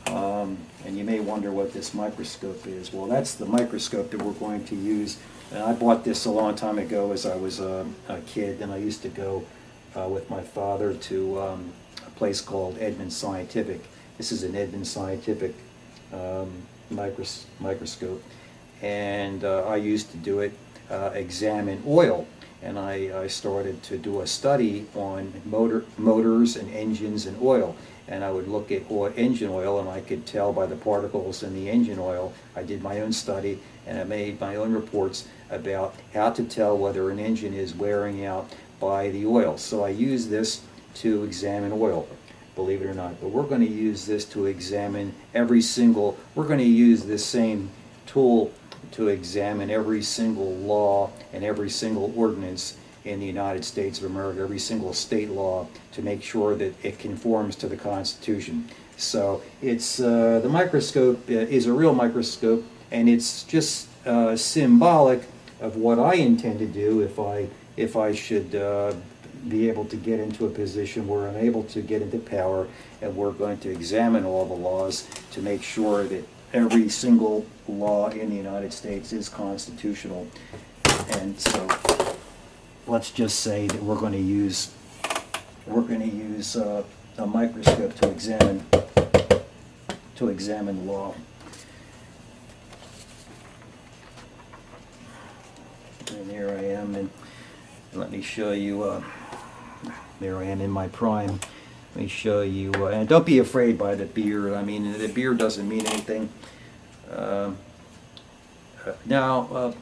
And you may wonder what this microscope is. Well, that's the microscope that we're going to use. And I bought this a long time ago as I was a kid, and I used to go with my father to a place called Edmund Scientific. This is an Edmund Scientific microscope, and I used to do it, examine oil. And I started to do a study on motors and engines and oil. And I would look at engine oil, and I could tell by the particles in the engine oil. I did my own study, and I made my own reports about how to tell whether an engine is wearing out by the oil. So I use this to examine oil, believe it or not. But we're going to use this to examine we're going to use this same tool to examine every single law and every single ordinance in the United States of America, every single state law, to make sure that it conforms to the Constitution. So it's the microscope is a real microscope, and it's just symbolic of what I intend to do if I should be able to get into a position where I'm able to get into power, and we're going to examine all the laws to make sure that every single law in the United States is constitutional. And so let's just say that we're going to use a microscope to examine law. And here I am, and let me show you. There I am in my prime. Let me show you, and don't be afraid by the beard. I mean, the beard doesn't mean anything. Now,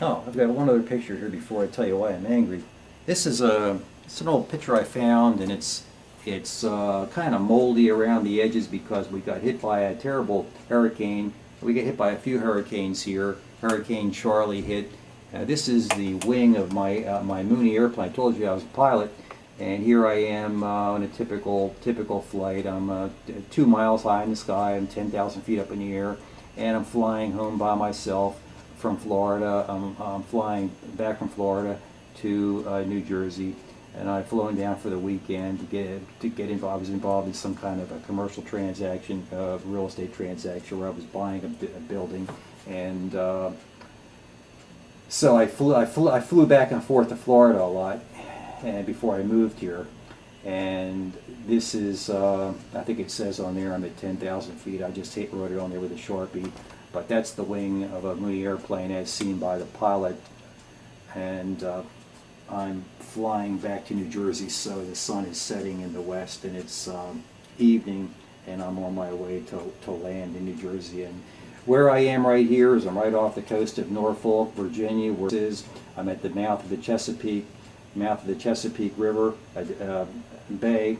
I've got one other picture here before I tell you why I'm angry. This is it's an old picture I found, and it's kind of moldy around the edges because we got hit by a terrible hurricane. We get hit by a few hurricanes here. Hurricane Charlie hit. This is the wing of my Mooney airplane. I told you I was a pilot, and here I am on a typical flight. I'm 2 miles high in the sky. I'm 10,000 feet up in the air, and I'm flying home by myself from Florida. I'm flying back from Florida to New Jersey, and I've flown down for the weekend to get involved. I was involved in some kind of a commercial transaction, real estate transaction, where I was buying a building, and so I flew back and forth to Florida a lot, and before I moved here. And this is, I think it says on there I'm at 10,000 feet. I just wrote it on there with a Sharpie. But that's the wing of a Mooney airplane as seen by the pilot. And I'm flying back to New Jersey, so the sun is setting in the west, and it's evening, and I'm on my way to land in New Jersey. And where I am right here is I'm right off the coast of Norfolk, Virginia, where it is. I'm at the mouth of the Chesapeake River Bay,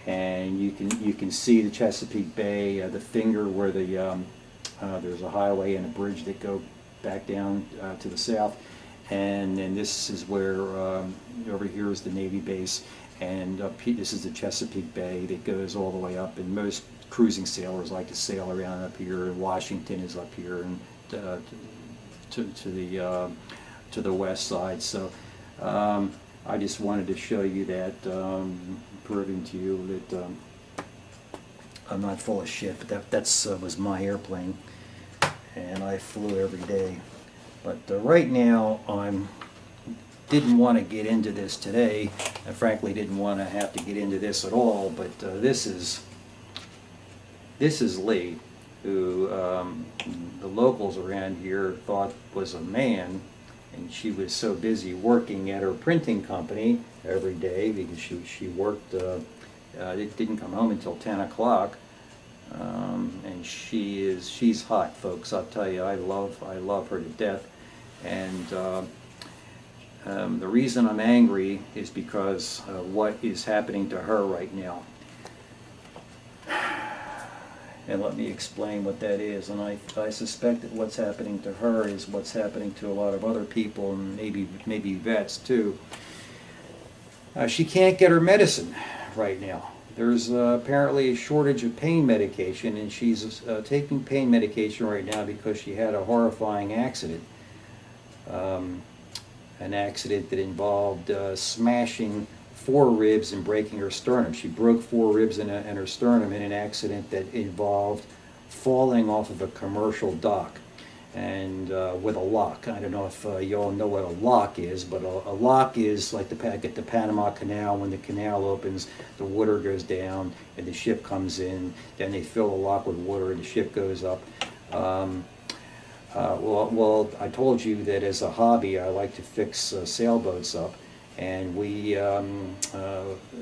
and you can see the Chesapeake Bay, the finger where there's a highway and a bridge that go back down to the south, and then this is where over here is the Navy base, and this is the Chesapeake Bay that goes all the way up, and most cruising sailors like to sail around up here, and Washington is up here, and to the west side. So I just wanted to show you that, proving to you that I'm not full of shit, but that was my airplane, and I flew every day. But right now didn't want to get into this today. I frankly didn't want to have to get into this at all, but this is This is Lee, who the locals around here thought was a man, and she was so busy working at her printing company every day because she worked, didn't come home until 10 o'clock. And she's hot, folks. I'll tell you, I love her to death. And the reason I'm angry is because what is happening to her right now. And let me explain what that is. And I suspect that what's happening to her is what's happening to a lot of other people, and maybe vets too. She can't get her medicine right now. There's apparently a shortage of pain medication, and she's taking pain medication right now because she had a horrifying accident. An accident that involved smashing 4 ribs and breaking her sternum. She broke 4 ribs in her sternum in an accident that involved falling off of a commercial dock, and with a lock. I don't know if you all know what a lock is, but a lock is like at the Panama Canal. When the canal opens, the water goes down and the ship comes in. Then they fill the lock with water and the ship goes up. Well, I told you that as a hobby, I like to fix sailboats up. And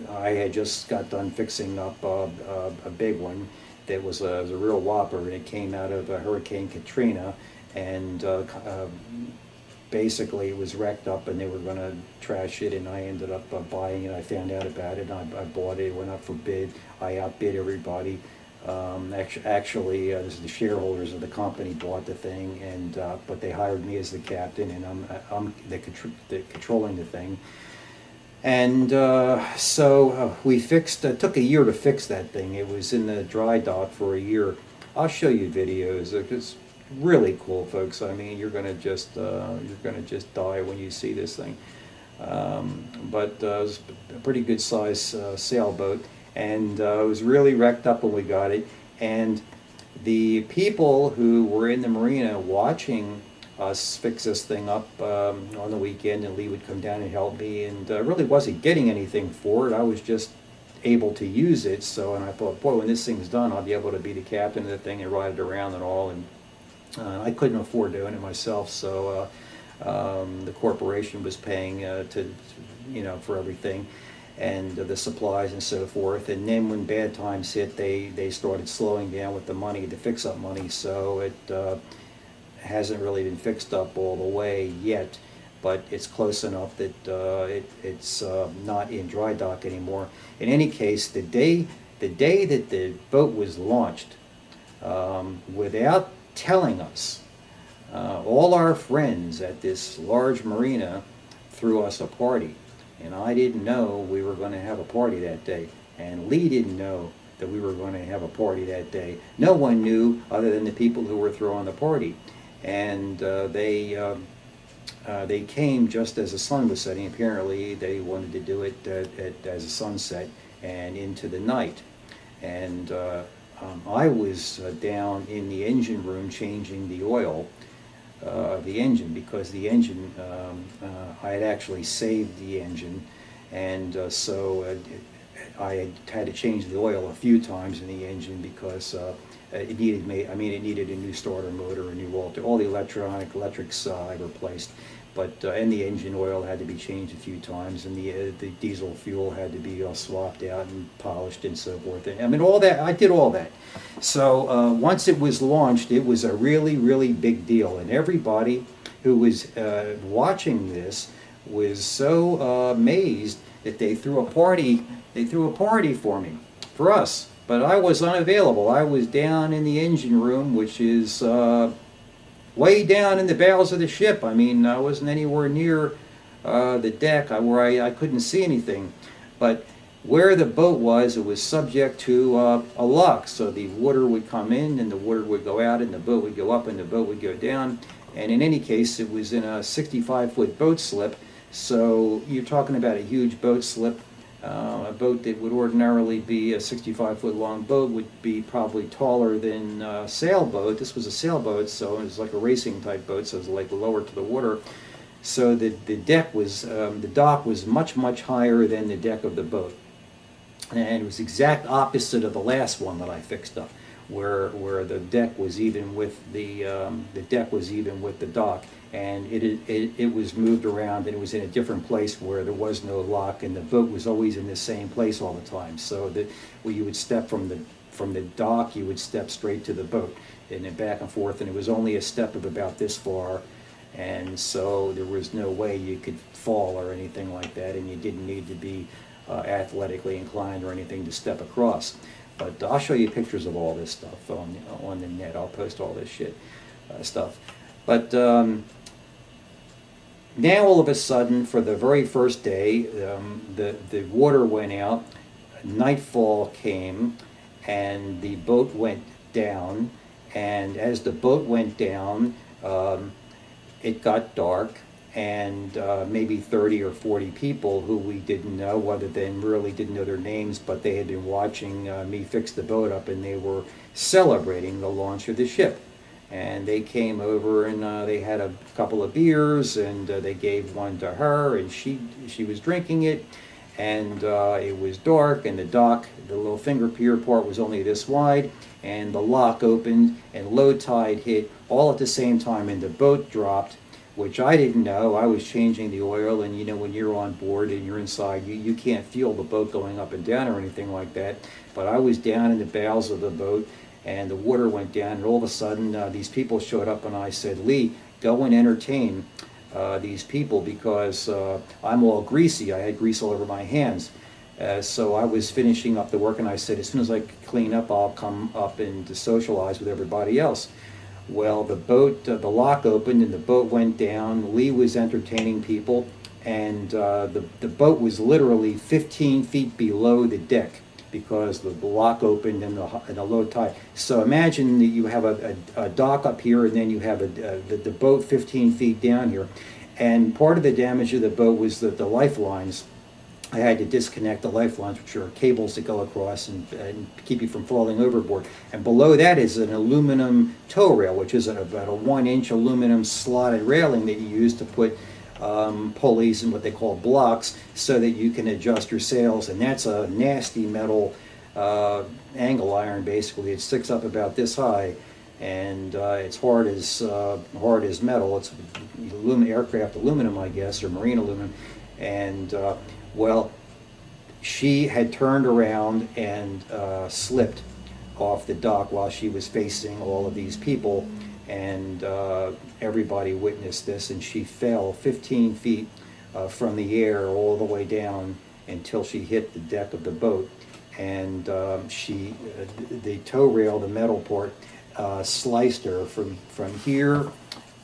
I had just got done fixing up a big one that was a real whopper, and it came out of Hurricane Katrina, and basically it was wrecked up, and they were going to trash it, and I ended up buying it. I found out about it, and I bought it. It went up for bid. I outbid everybody. Actually, the shareholders of the company bought the thing, and but they hired me as the captain, and I'm controlling the thing. And so we fixed. It took a year to fix that thing. It was in the dry dock for a year. I'll show you videos. It's really cool, folks. I mean, you're gonna just die when you see this thing. But it was a pretty good size sailboat, and it was really wrecked up when we got it. And the people who were in the marina watching us fix this thing up on the weekend, and Lee would come down and help me, and really wasn't getting anything for it. I was just able to use it. So, and I thought, boy, when this thing's done, I'll be able to be the captain of the thing and ride it around and all. And I couldn't afford doing it myself, so the corporation was paying for everything, and the supplies and so forth. And then when bad times hit, they started slowing down with the money, the fix-up money. So it hasn't really been fixed up all the way yet, but it's close enough that it's not in dry dock anymore. In any case, the day that the boat was launched, without telling us, all our friends at this large marina threw us a party. And I didn't know we were going to have a party that day. And Lee didn't know that we were going to have a party that day. No one knew other than the people who were throwing the party. And they came just as the sun was setting. Apparently they wanted to do it as a sunset and into the night. And I was down in the engine room changing the oil of the engine, because the engine, I had actually saved the engine, and so I had to change the oil a few times in the engine because it needed a new starter motor, a new all the electrics I replaced, but and the engine oil had to be changed a few times, and the diesel fuel had to be swapped out and polished and so forth. And, I mean, all that, I did all that. So once it was launched, it was a really, really big deal, and everybody who was watching this was so amazed that they threw a party. They threw a party for us. But I was unavailable. I was down in the engine room, which is way down in the bowels of the ship. I mean, I wasn't anywhere near the deck where I couldn't see anything. But where the boat was, it was subject to a lock. So the water would come in, and the water would go out, and the boat would go up, and the boat would go down. And in any case, it was in a 65-foot boat slip. So you're talking about a huge boat slip. A boat that would ordinarily be a 65-foot long boat would be probably taller than a sailboat. This was a sailboat, so it was like a racing type boat, so it was like lower to the water. So the dock was much, much higher than the deck of the boat. And it was exact opposite of the last one that I fixed up. where the deck was even with the deck was even with the dock, and it was moved around, and it was in a different place where there was no lock, and the boat was always in the same place all the time. So that where you would step from the dock, you would step straight to the boat, and then back and forth, and it was only a step of about this far. And so there was no way you could fall or anything like that, and you didn't need to be athletically inclined or anything to step across. But I'll show you pictures of all this stuff on the net. I'll post all this shit stuff. But now all of a sudden, for the very first day, the water went out, nightfall came, and the boat went down. And as the boat went down, it got dark, and maybe 30 or 40 people who we didn't know, other than really didn't know their names, but they had been watching me fix the boat up, and they were celebrating the launch of the ship. And they came over, and they had a couple of beers, and they gave one to her, and she was drinking it, and it was dark, and the dock, the little finger pier part was only this wide, and the lock opened, and low tide hit all at the same time, and the boat dropped, which I didn't know. I was changing the oil, and you know, when you're on board and you're inside, you can't feel the boat going up and down or anything like that. But I was down in the bows of the boat, and the water went down, and all of a sudden these people showed up, and I said, Lee, go and entertain these people, because I'm all greasy. I had grease all over my hands. So I was finishing up the work, and I said, as soon as I clean up, I'll come up and to socialize with everybody else. Well, the boat, the lock opened, and the boat went down. Lee was entertaining people, and the boat was literally 15 feet below the deck, because the lock opened and the low tide. So imagine that you have a dock up here, and then you have the boat 15 feet down here. And part of the damage of the boat was that the lifelines, I had to disconnect the lifelines, which are cables that go across and keep you from falling overboard. And below that is an aluminum tow rail, which is about a 1-inch aluminum slotted railing that you use to put pulleys and what they call blocks, so that you can adjust your sails. And that's a nasty metal angle iron, basically. It sticks up about this high, and it's hard as metal. It's aircraft aluminum, I guess, or marine aluminum. And well, she had turned around and slipped off the dock while she was facing all of these people, and everybody witnessed this, and she fell 15 feet from the air all the way down until she hit the deck of the boat. And the tow rail, the metal part, sliced her from here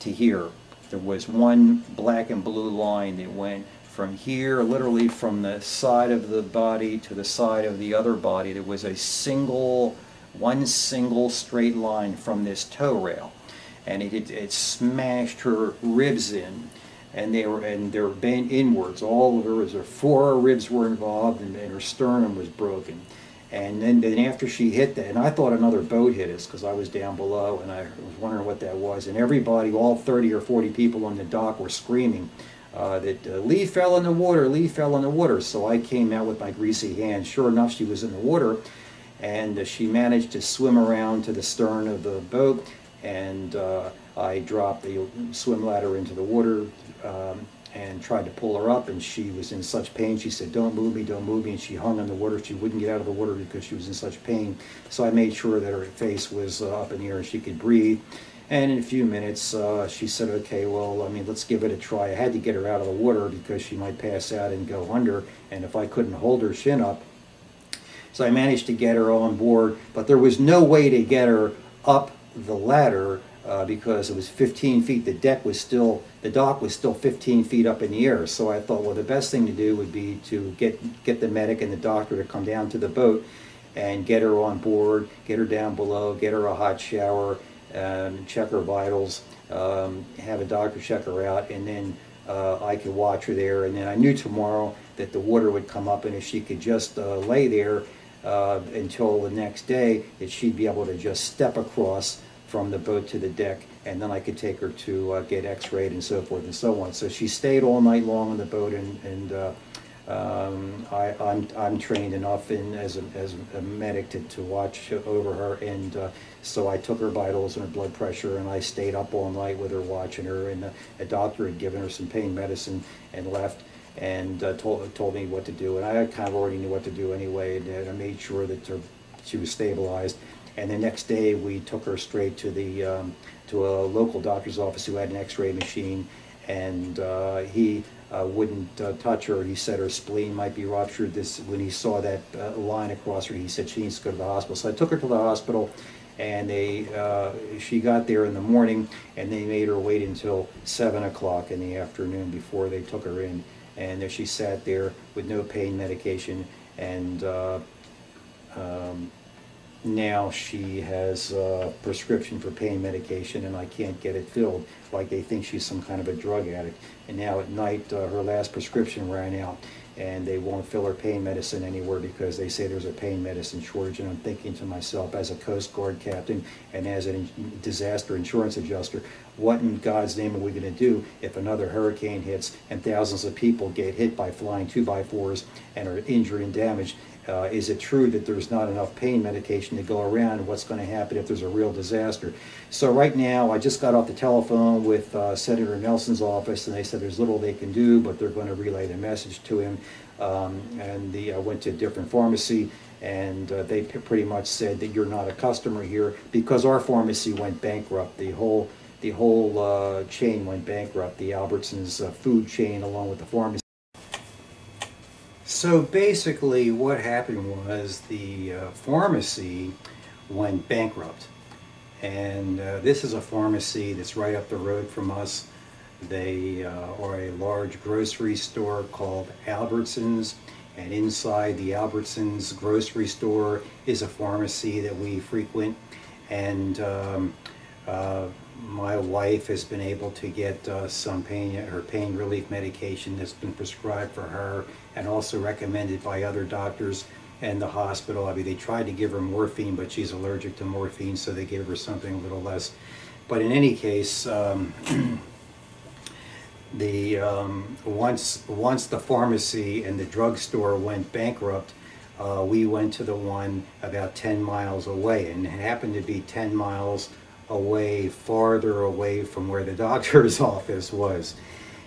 to here. There was one black and blue line that went from here, literally from the side of the body to the side of the other body. There was one single straight line from this tow rail, and it smashed her ribs in, and they were bent inwards. All of her 4 ribs were involved, and her sternum was broken. And then after she hit that, and I thought another boat hit us, because I was down below, and I was wondering what that was. And everybody, all 30 or 40 people on the dock, were screaming that Lee fell in the water, Lee fell in the water. So I came out with my greasy hands. Sure enough, she was in the water, and she managed to swim around to the stern of the boat, and I dropped the swim ladder into the water and tried to pull her up, and she was in such pain. She said, don't move me, and she hung on the water. She wouldn't get out of the water because she was in such pain. So I made sure that her face was up in the air and she could breathe. And in a few minutes, she said, okay, well, I mean, let's give it a try. I had to get her out of the water because she might pass out and go under, and if I couldn't hold her shin up. So I managed to get her on board, but there was no way to get her up the ladder because it was 15 feet. The dock was still 15 feet up in the air. So I thought, well, the best thing to do would be to get the medic and the doctor to come down to the boat and get her on board, get her down below, get her a hot shower, check her vitals, have a doctor check her out, and then I could watch her there. And then I knew tomorrow that the water would come up, and if she could just lay there until the next day, that she'd be able to just step across from the boat to the deck, and then I could take her to get x-rayed and so forth and so on. So she stayed all night long on the boat, and I'm trained enough as a medic to watch over her, and so I took her vitals and her blood pressure, and I stayed up all night with her watching her, and a doctor had given her some pain medicine and left, and told me what to do, and I kind of already knew what to do anyway, and I made sure that she was stabilized. And the next day we took her straight to to a local doctor's office who had an x-ray machine, and he wouldn't touch her. He said her spleen might be ruptured. When he saw that line across her, he said she needs to go to the hospital. So I took her to the hospital, and she got there in the morning, and they made her wait until 7 o'clock in the afternoon before they took her in. And she sat there with no pain medication, and now she has a prescription for pain medication, and I can't get it filled. Like, they think she's some kind of a drug addict. And now at night, her last prescription ran out, and they won't fill her pain medicine anywhere because they say there's a pain medicine shortage. And I'm thinking to myself, as a Coast Guard captain and as a disaster insurance adjuster, what in God's name are we going to do if another hurricane hits and thousands of people get hit by flying 2x4s and are injured and damaged? Is it true that there's not enough pain medication to go around? What's going to happen if there's a real disaster? So right now, I just got off the telephone with Senator Nelson's office, and they said there's little they can do, but they're going to relay the message to him. I went to a different pharmacy, and they pretty much said that you're not a customer here because our pharmacy went bankrupt. The whole chain went bankrupt. The Albertsons food chain, along with the pharmacy. So basically what happened was the pharmacy went bankrupt, and this is a pharmacy that's right up the road from us. They are a large grocery store called Albertsons, and inside the Albertsons grocery store is a pharmacy that we frequent, and my wife has been able to get her pain relief medication that's been prescribed for her and also recommended by other doctors and the hospital. I mean, they tried to give her morphine, but she's allergic to morphine, so they gave her something a little less. But in any case, once the pharmacy and the drugstore went bankrupt, we went to the one about 10 miles away, and it happened to be 10 miles away, farther away from where the doctor's office was.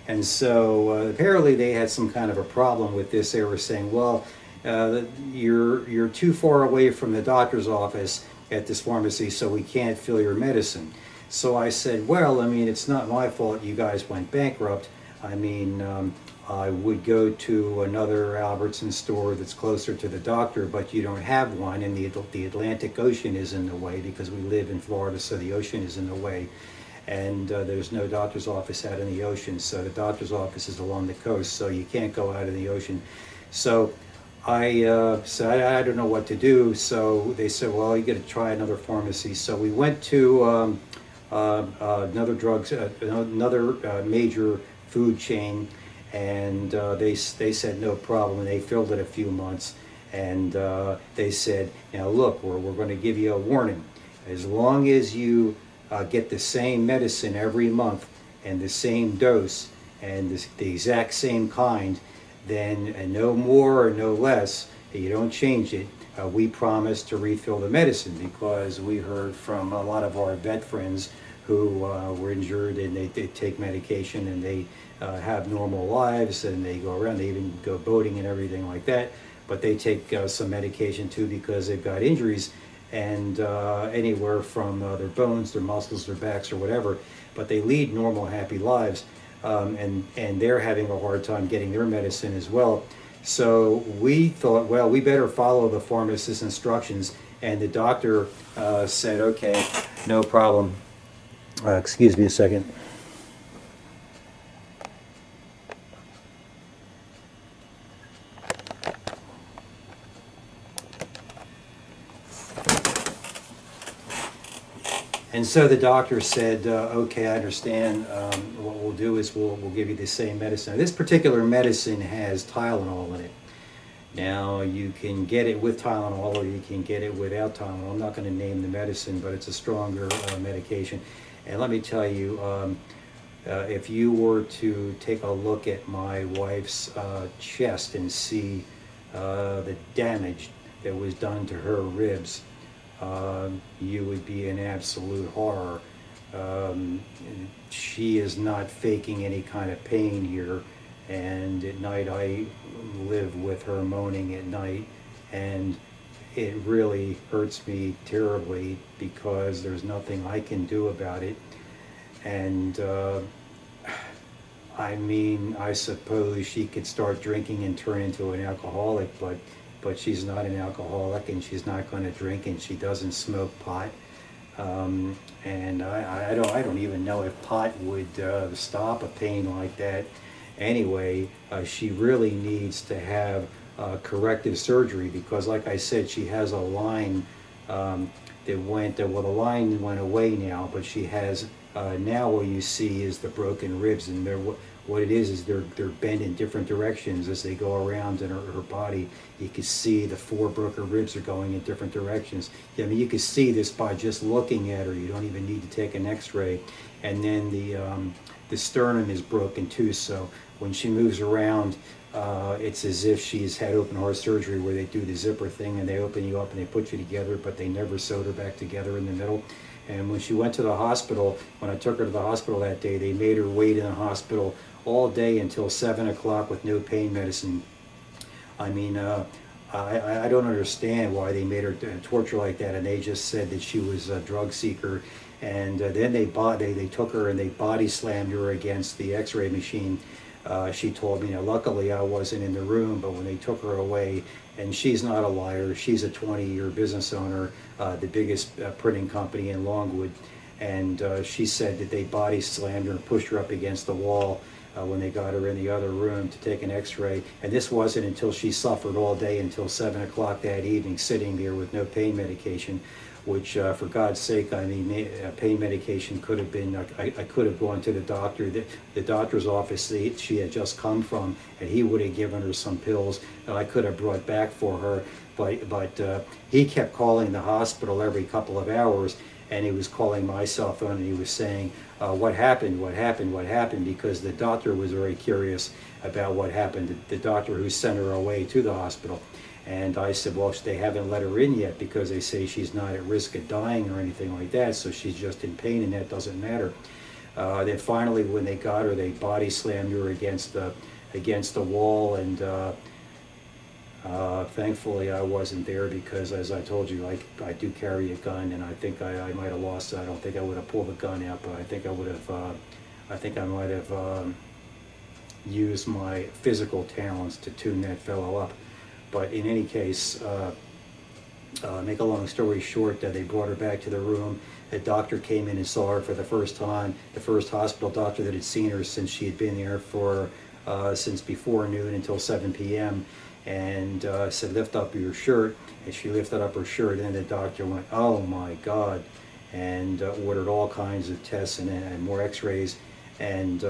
And so apparently they had some kind of a problem with this. They were saying, well, you're too far away from the doctor's office at this pharmacy, so we can't fill your medicine. So I said, well, I mean, it's not my fault you guys went bankrupt. I mean, I would go to another Albertson store that's closer to the doctor, but you don't have one, and the Atlantic Ocean is in the way because we live in Florida, so the ocean is in the way. And there's no doctor's office out in the ocean, so the doctor's office is along the coast, so you can't go out in the ocean. So I said, I don't know what to do. So they said, well, you got to try another pharmacy. So we went to another major food chain, and they said no problem, and they filled it a few months, and they said, now look, we're going to give you a warning. As long as you get the same medicine every month and the same dose and the exact same kind, then no more or no less, you don't change it, we promise to refill the medicine. Because we heard from a lot of our vet friends who were injured, and they take medication, and they have normal lives, and they go around, they even go boating and everything like that, but they take some medication too because they've got injuries, and anywhere from their bones, their muscles, their backs, or whatever, but they lead normal, happy lives, and they're having a hard time getting their medicine as well. So we thought, well, we better follow the pharmacist's instructions, and the doctor said, okay, no problem. Excuse me a second. And so the doctor said, okay, I understand. What we'll do is we'll give you the same medicine. This particular medicine has Tylenol in it. Now, you can get it with Tylenol, or you can get it without Tylenol. I'm not going to name the medicine, but it's a stronger medication. And let me tell you, If you were to take a look at my wife's chest and see the damage that was done to her ribs, you would be in absolute horror. She is not faking any kind of pain here, and at night I live with her moaning at night, and it really hurts me terribly because there's nothing I can do about it. And I mean, I suppose she could start drinking and turn into an alcoholic, but she's not an alcoholic, and she's not going to drink, and she doesn't smoke pot. And I don't even know if pot would stop a pain like that. Anyway, she really needs to have corrective surgery because, like I said, she has a line that went, well, the line went away now, but she has, now what you see is the broken ribs, and what it is they're bent in different directions as they go around in her body. You can see the 4 broken ribs are going in different directions. I mean, you can see this by just looking at her. You don't even need to take an x-ray. And then the sternum is broken too, so when she moves around, it's as if she's had open heart surgery where they do the zipper thing and they open you up and they put you together, but they never sewed her back together in the middle. And when she went to the hospital, when I took her to the hospital that day, they made her wait in the hospital all day until 7 o'clock with no pain medicine. I mean, I don't understand why they made her torture like that, and they just said that she was a drug seeker. And then they took her and they body slammed her against the x-ray machine. She told me, luckily I wasn't in the room, but when they took her away, and she's not a liar, she's a 20-year business owner, the biggest printing company in Longwood, and she said that they body slammed her and pushed her up against the wall when they got her in the other room to take an x-ray. And this wasn't until she suffered all day until 7 o'clock that evening, sitting there with no pain medication, which for God's sake, I mean, pain medication could have been, I could have gone to the doctor, the doctor's office she had just come from, and he would have given her some pills that I could have brought back for her, but he kept calling the hospital every couple of hours, and he was calling my cell phone, and he was saying, what happened, because the doctor was very curious about what happened, the doctor who sent her away to the hospital. And I said, well, they haven't let her in yet because they say she's not at risk of dying or anything like that, so she's just in pain and that doesn't matter. Then finally, when they got her, they body slammed her against the wall, and thankfully I wasn't there because, as I told you, I do carry a gun, and I think I might have lost it. I don't think I would have pulled the gun out, but I think I might have used my physical talents to tune that fellow up. But in any case, make a long story short, they brought her back to the room. The doctor came in and saw her for the first time, the first hospital doctor that had seen her since she had been there for since before noon until 7 p.m. and said, lift up your shirt. And she lifted up her shirt, and the doctor went, oh my God, and ordered all kinds of tests and more x-rays, and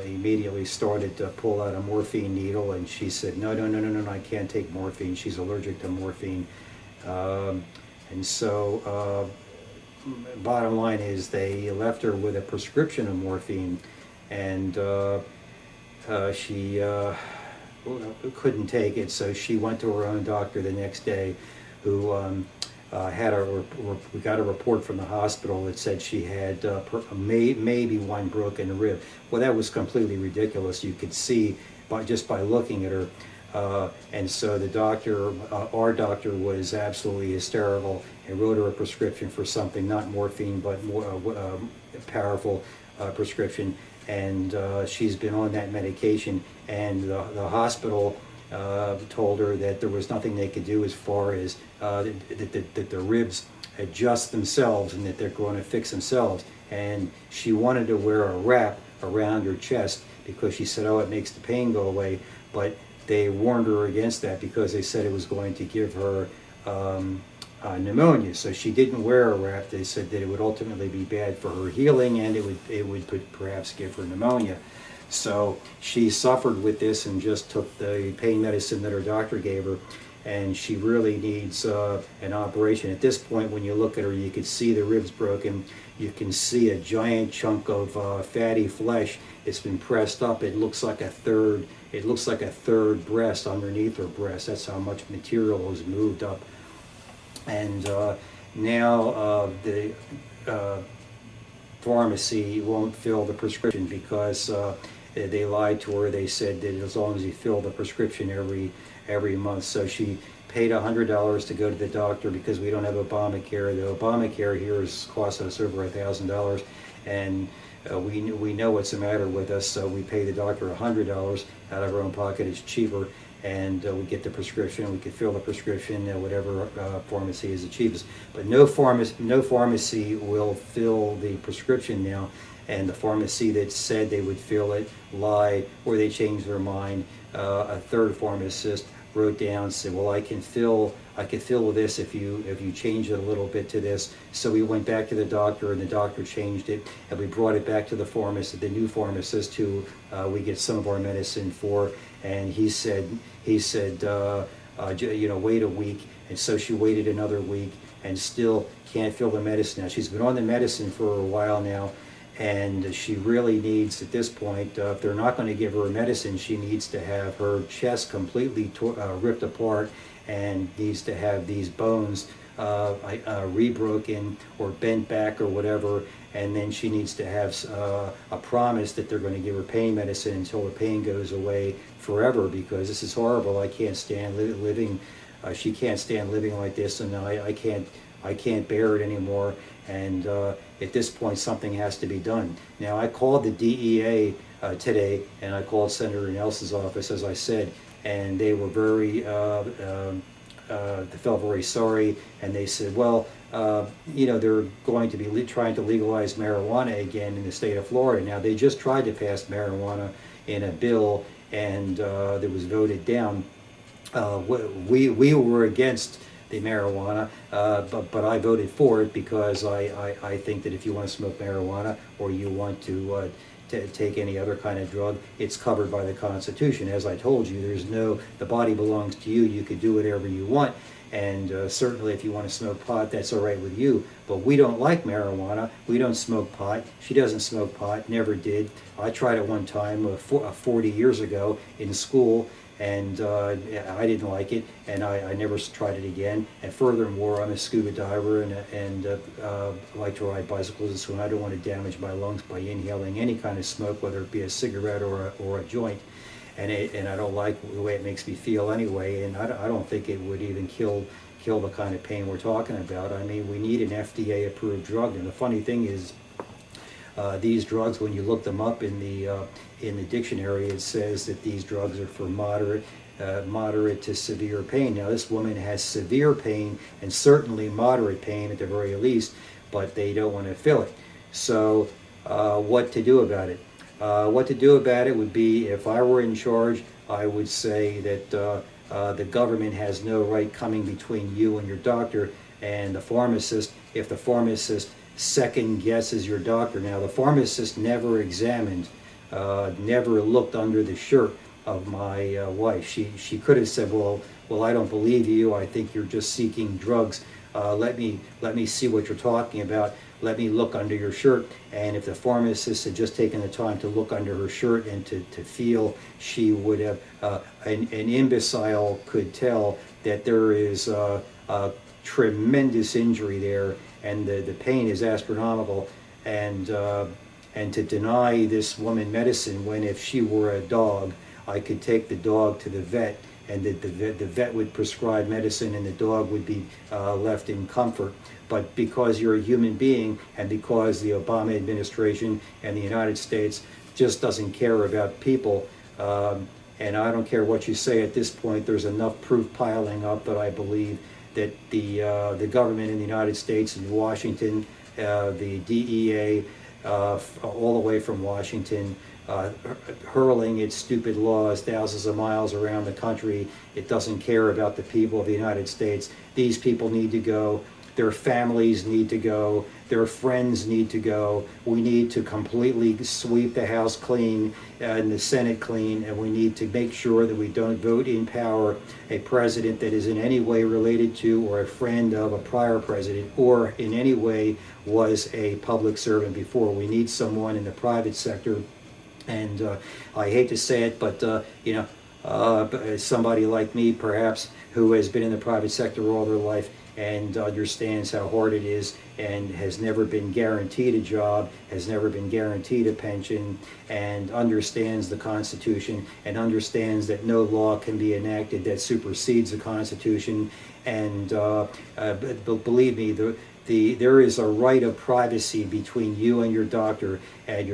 immediately started to pull out a morphine needle, and she said, no, I can't take morphine. She's allergic to morphine. And so bottom line is they left her with a prescription of morphine, and she couldn't take it, so she went to her own doctor the next day, who we got a report from the hospital that said she had maybe 1 broken rib. Well, that was completely ridiculous. You could see just by looking at her. And so the doctor, our doctor, was absolutely hysterical and wrote her a prescription for something, not morphine, but more powerful prescription. And she's been on that medication, and the hospital told her that there was nothing they could do as far as that the ribs adjust themselves and that they're going to fix themselves. And she wanted to wear a wrap around her chest because she said, oh, it makes the pain go away. But they warned her against that because they said it was going to give her pneumonia. So she didn't wear a wrap. They said that it would ultimately be bad for her healing, and it would perhaps give her pneumonia. So she suffered with this and just took the pain medicine that her doctor gave her. and she really needs an operation. At this point, when you look at her, you can see the ribs broken. You can see a giant chunk of fatty flesh. It's been pressed up. It looks like a third. It looks like a third breast underneath her breast. That's how much material is moved up. And now the pharmacy won't fill the prescription because they lied to her. They said that as long as you fill the prescription every month. So she paid $100 to go to the doctor because we don't have Obamacare. The Obamacare here has cost us over $1,000, and we know what's the matter with us. So we pay the doctor $100 out of our own pocket. It's cheaper, and we get the prescription. We can fill the prescription at whatever pharmacy is the cheapest. But no pharmacy will fill the prescription now. And the pharmacy that said they would fill it lied, or they changed their mind. A third pharmacist wrote down, said, well, I can fill this if you change it a little bit to this. So we went back to the doctor, and the doctor changed it, and we brought it back to the pharmacist, the new pharmacist who we get some of our medicine for, and he said wait a week. And so she waited another week and still can't fill the medicine. Now she's been on the medicine for a while now, and she really needs, at this point, if they're not going to give her medicine, she needs to have her chest completely ripped apart, and needs to have these bones rebroken or bent back or whatever, and then she needs to have a promise that they're going to give her pain medicine until the pain goes away forever, because this is horrible. I can't stand living, she can't stand living like this, and I can't bear it anymore. And at this point, something has to be done. Now, I called the DEA today, and I called Senator Nelson's office, as I said, and they were they felt very sorry, and they said, well, they're going to be trying to legalize marijuana again in the state of Florida. Now, they just tried to pass marijuana in a bill, and it was voted down. We were against the marijuana, but I voted for it because I think that if you want to smoke marijuana, or you want to take any other kind of drug, it's covered by the Constitution. As I told you, the body belongs to you. You could do whatever you want, and certainly if you want to smoke pot, that's all right with you. But we don't like marijuana. We don't smoke pot. She doesn't smoke pot, never did. I tried it one time 40 years ago in school, and I didn't like it, and I never tried it again. And furthermore, I'm a scuba diver, and like to ride bicycles and swim. I don't want to damage my lungs by inhaling any kind of smoke, whether it be a cigarette or a joint. And I don't like the way it makes me feel anyway, and I don't think it would even kill the kind of pain we're talking about. I mean, we need an FDA-approved drug, and the funny thing is, these drugs, when you look them up in the dictionary, it says that these drugs are for moderate to severe pain. Now, this woman has severe pain, and certainly moderate pain at the very least, but they don't want to fill it. So what to do about it? What to do about it would be, if I were in charge, I would say that the government has no right coming between you and your doctor and the pharmacist. If the pharmacist second guesses your doctor. Now, the pharmacist never examined, never looked under the shirt of my wife. She could have said, well, I don't believe you. I think you're just seeking drugs. Let me see what you're talking about. Let me look under your shirt. And if the pharmacist had just taken the time to look under her shirt and to feel, she would have, an imbecile could tell that there is a tremendous injury there, and the pain is astronomical, and to deny this woman medicine, when if she were a dog, I could take the dog to the vet, and the vet would prescribe medicine, and the dog would be left in comfort. But because you're a human being, and because the Obama administration and the United States just doesn't care about people, and I don't care what you say at this point, there's enough proof piling up that I believe that the government in the United States and Washington, the DEA, all the way from Washington, hurling its stupid laws thousands of miles around the country. It doesn't care about the people of the United States. These people need to go. Their families need to go. Their friends need to go. We need to completely sweep the House clean and the Senate clean, and we need to make sure that we don't vote in power a president that is in any way related to or a friend of a prior president or in any way was a public servant before. We need someone in the private sector, and I hate to say it, but somebody like me, perhaps, who has been in the private sector all their life and understands how hard it is and has never been guaranteed a job, has never been guaranteed a pension, and understands the Constitution and understands that no law can be enacted that supersedes the Constitution. And believe me, there is a right of privacy between you and your doctor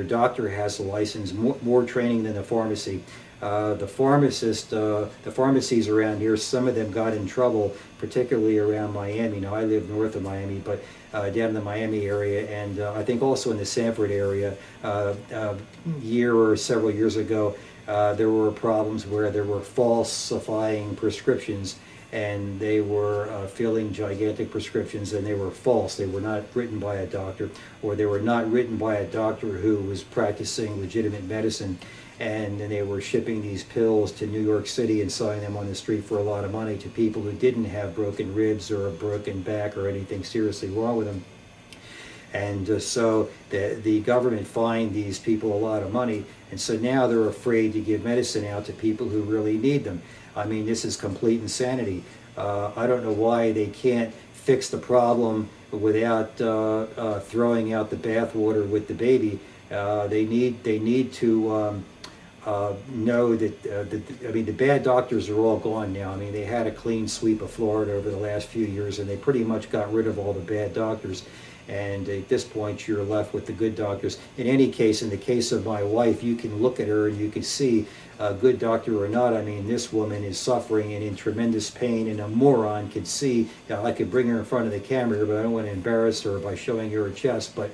doctor has a license, more training than the pharmacy. The pharmacies around here, some of them got in trouble, particularly around Miami. Now, I live north of Miami, but down in the Miami area, and I think also in the Sanford area, year or several years ago, there were problems where there were falsifying prescriptions, and they were filling gigantic prescriptions, and they were false. They were not written by a doctor, or they were not written by a doctor who was practicing legitimate medicine. And then they were shipping these pills to New York City and selling them on the street for a lot of money to people who didn't have broken ribs or a broken back or anything seriously wrong with them. And so the government fined these people a lot of money, and so now they're afraid to give medicine out to people who really need them. I mean, this is complete insanity. I don't know why they can't fix the problem without throwing out the bathwater with the baby. They need to know that, I mean, the bad doctors are all gone now. I mean, they had a clean sweep of Florida over the last few years, and they pretty much got rid of all the bad doctors. And at this point, you're left with the good doctors. In any case, in the case of my wife, you can look at her and you can see, a good doctor or not, I mean, this woman is suffering and in tremendous pain, and a moron could see, I could bring her in front of the camera, but I don't want to embarrass her by showing her chest, but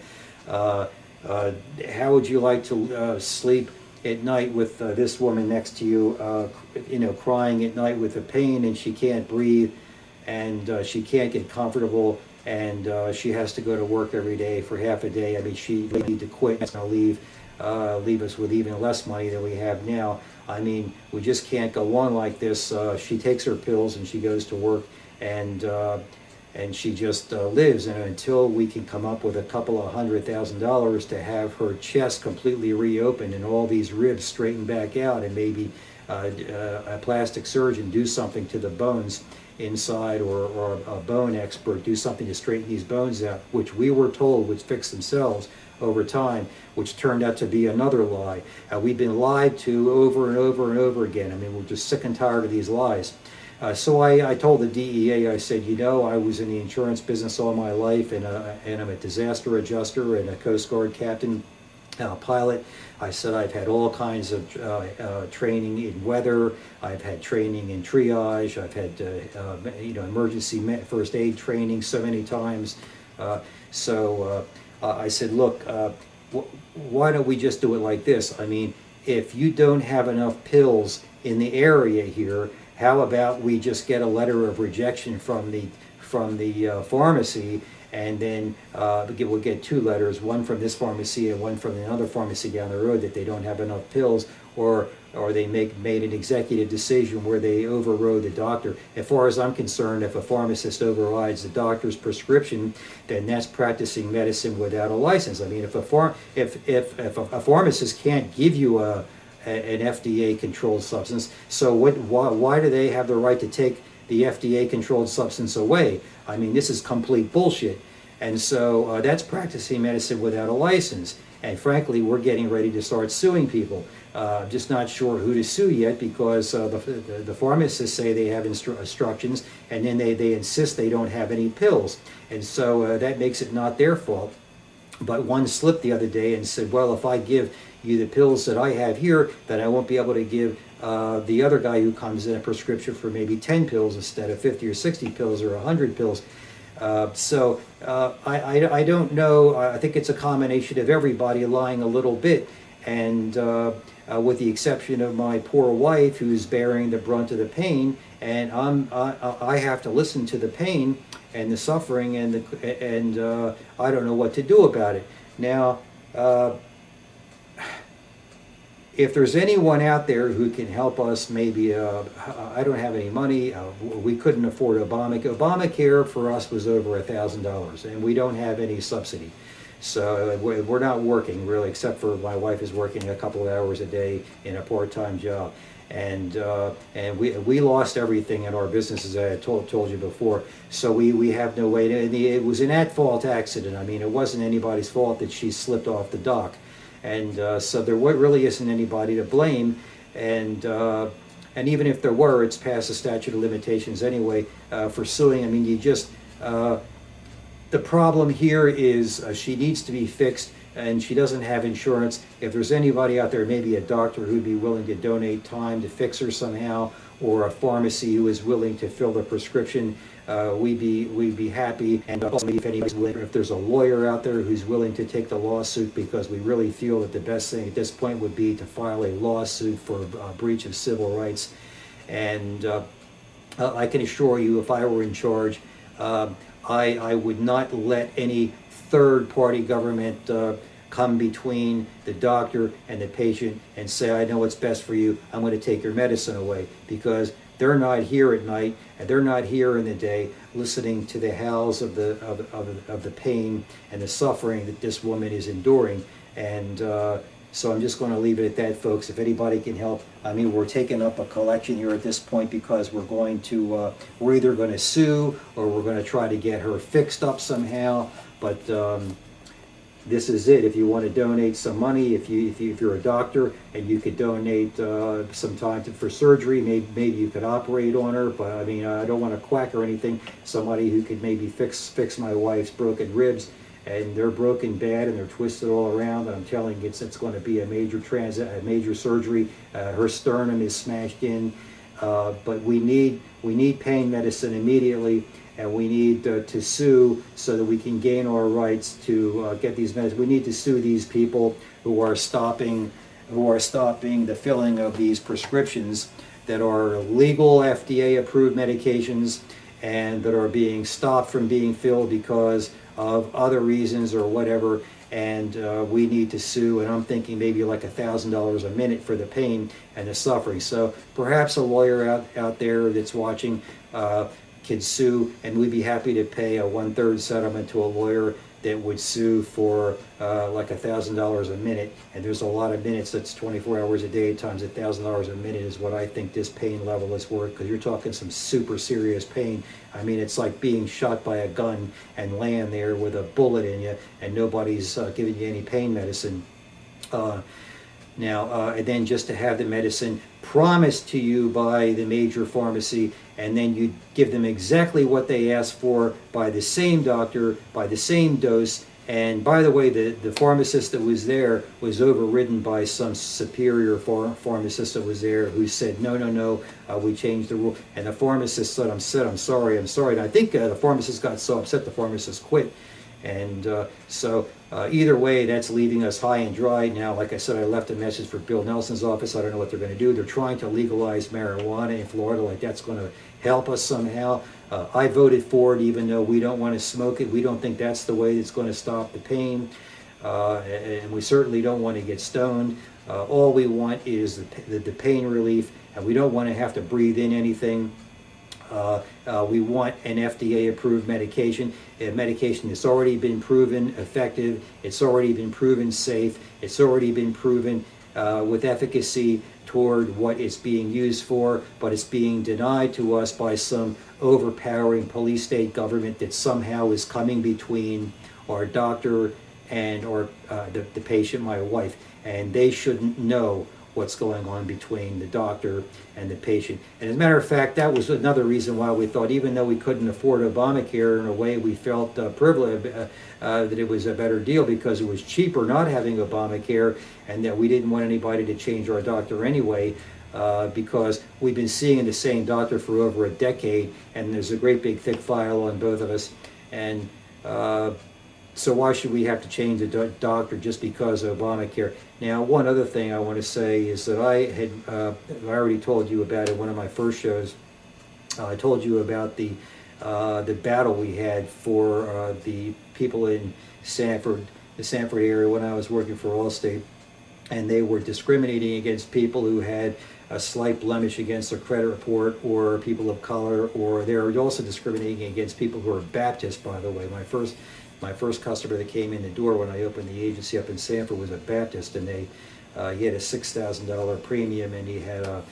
how would you like to sleep at night with this woman next to you, crying at night with the pain, and she can't breathe, and she can't get comfortable, and she has to go to work every day for half a day. I mean, she may need to quit and leave us with even less money than we have now. I mean, we just can't go on like this. She takes her pills and she goes to work, and she just lives. And until we can come up with a couple of $100,000 to have her chest completely reopened and all these ribs straightened back out, and maybe a plastic surgeon do something to the bones inside, or a bone expert do something to straighten these bones out, which we were told would fix themselves over time, which turned out to be another lie. We've been lied to over and over and over again. I mean, we're just sick and tired of these lies. So I told the DEA, I said, I was in the insurance business all my life, and I'm a disaster adjuster and a Coast Guard captain, pilot. I said I've had all kinds of training in weather. I've had training in triage. I've had emergency first aid training so many times. I said, look, why don't we just do it like this? I mean, if you don't have enough pills in the area here, how about we just get a letter of rejection from the pharmacy, and then we'll get two letters, one from this pharmacy and one from another pharmacy down the road, that they don't have enough pills, or they made an executive decision where they overrode the doctor. As far as I'm concerned, if a pharmacist overrides the doctor's prescription, then that's practicing medicine without a license. I mean, if a pharmacist can't give you an FDA-controlled substance, so why do they have the right to take the FDA-controlled substance away? I mean, this is complete bullshit. And so that's practicing medicine without a license. And frankly, we're getting ready to start suing people. I'm just not sure who to sue yet, because the pharmacists say they have instructions, and then they insist they don't have any pills. And so that makes it not their fault. But one slipped the other day and said, well, if I give you the pills that I have here, then I won't be able to give the other guy who comes in a prescription for maybe 10 pills instead of 50 or 60 pills or 100 pills. I don't know. I think it's a combination of everybody lying a little bit. and with the exception of my poor wife, who's bearing the brunt of the pain, and I have to listen to the pain and the suffering, and I don't know what to do about it. Now, if there's anyone out there who can help us, maybe, I don't have any money, we couldn't afford Obamacare. Obamacare for us was over $1,000, and we don't have any subsidy. So we're not working really, except for my wife is working a couple of hours a day in a part-time job. And we lost everything in our business, as I told you before. So we have no way to, it was an at-fault accident. I mean, it wasn't anybody's fault that she slipped off the dock. And so there really isn't anybody to blame. And even if there were, it's past the statute of limitations anyway for suing. I mean, you just, the problem here is she needs to be fixed, and she doesn't have insurance. If there's anybody out there, maybe a doctor who'd be willing to donate time to fix her somehow, or a pharmacy who is willing to fill the prescription, we'd be happy. And also, maybe if anybody's willing, if there's a lawyer out there who's willing to take the lawsuit, because we really feel that the best thing at this point would be to file a lawsuit for breach of civil rights. And I can assure you, if I were in charge, I would not let any third-party government come between the doctor and the patient and say, I know what's best for you, I'm going to take your medicine away, because they're not here at night and they're not here in the day listening to the howls of the pain and the suffering that this woman is enduring. And so I'm just going to leave it at that, folks. If anybody can help, I mean, we're taking up a collection here at this point because we're going to, we're either going to sue or we're going to try to get her fixed up somehow. But this is it. If you want to donate some money, if you're a doctor and you could donate some time for surgery, maybe you could operate on her. But I mean, I don't want to quack or anything. Somebody who could maybe fix my wife's broken ribs. And they're broken bad and they're twisted all around. I'm telling you, it's going to be a major surgery. Her sternum is smashed in. But we need pain medicine immediately, and we need to sue so that we can gain our rights to get these medicines. We need to sue these people who are stopping the filling of these prescriptions that are legal FDA-approved medications and that are being stopped from being filled because of other reasons or whatever, and we need to sue. And I'm thinking maybe like $1,000 a minute for the pain and the suffering. So perhaps a lawyer out there that's watching can sue, and we'd be happy to pay a 1/3 settlement to a lawyer that would sue for like $1,000 a minute. And there's a lot of minutes. That's 24 hours a day times $1,000 a minute is what I think this pain level is worth, because you're talking some super serious pain. I mean, it's like being shot by a gun and laying there with a bullet in you, and nobody's giving you any pain medicine. And then just to have the medicine promised to you by the major pharmacy, and then you give them exactly what they asked for by the same doctor, by the same dose. And by the way, the pharmacist that was there was overridden by some superior pharmacist that was there who said, no, we changed the rule. And the pharmacist said, I'm sorry. And I think the pharmacist got so upset the pharmacist quit. And so either way, that's leaving us high and dry. Now, like I said, I left a message for Bill Nelson's office. I don't know what they're going to do. They're trying to legalize marijuana in Florida, like that's going to help us somehow. I voted for it, even though we don't want to smoke it. We don't think that's the way that's going to stop the pain. And we certainly don't want to get stoned. All we want is the pain relief, and we don't want to have to breathe in anything. We want an FDA-approved medication, a medication that's already been proven effective, it's already been proven safe, it's already been proven with efficacy toward what it's being used for, but it's being denied to us by some overpowering police state government that somehow is coming between our doctor and the patient, my wife, and they shouldn't know what's going on between the doctor and the patient. And as a matter of fact, that was another reason why we thought, even though we couldn't afford Obamacare, in a way we felt privileged that it was a better deal because it was cheaper not having Obamacare, and that we didn't want anybody to change our doctor anyway, because we've been seeing the same doctor for over a decade, and there's a great big thick file on both of us. And So why should we have to change the doctor just because of Obamacare? Now, one other thing I want to say is that I already told you about it in one of my first shows. I told you about the battle we had for the people in Sanford, the Sanford area, when I was working for Allstate, and they were discriminating against people who had a slight blemish against their credit report, or people of color, or they were also discriminating against people who are Baptist, by the way. My first customer that came in the door when I opened the agency up in Sanford was a Baptist, and he had a $6,000 premium, and he had a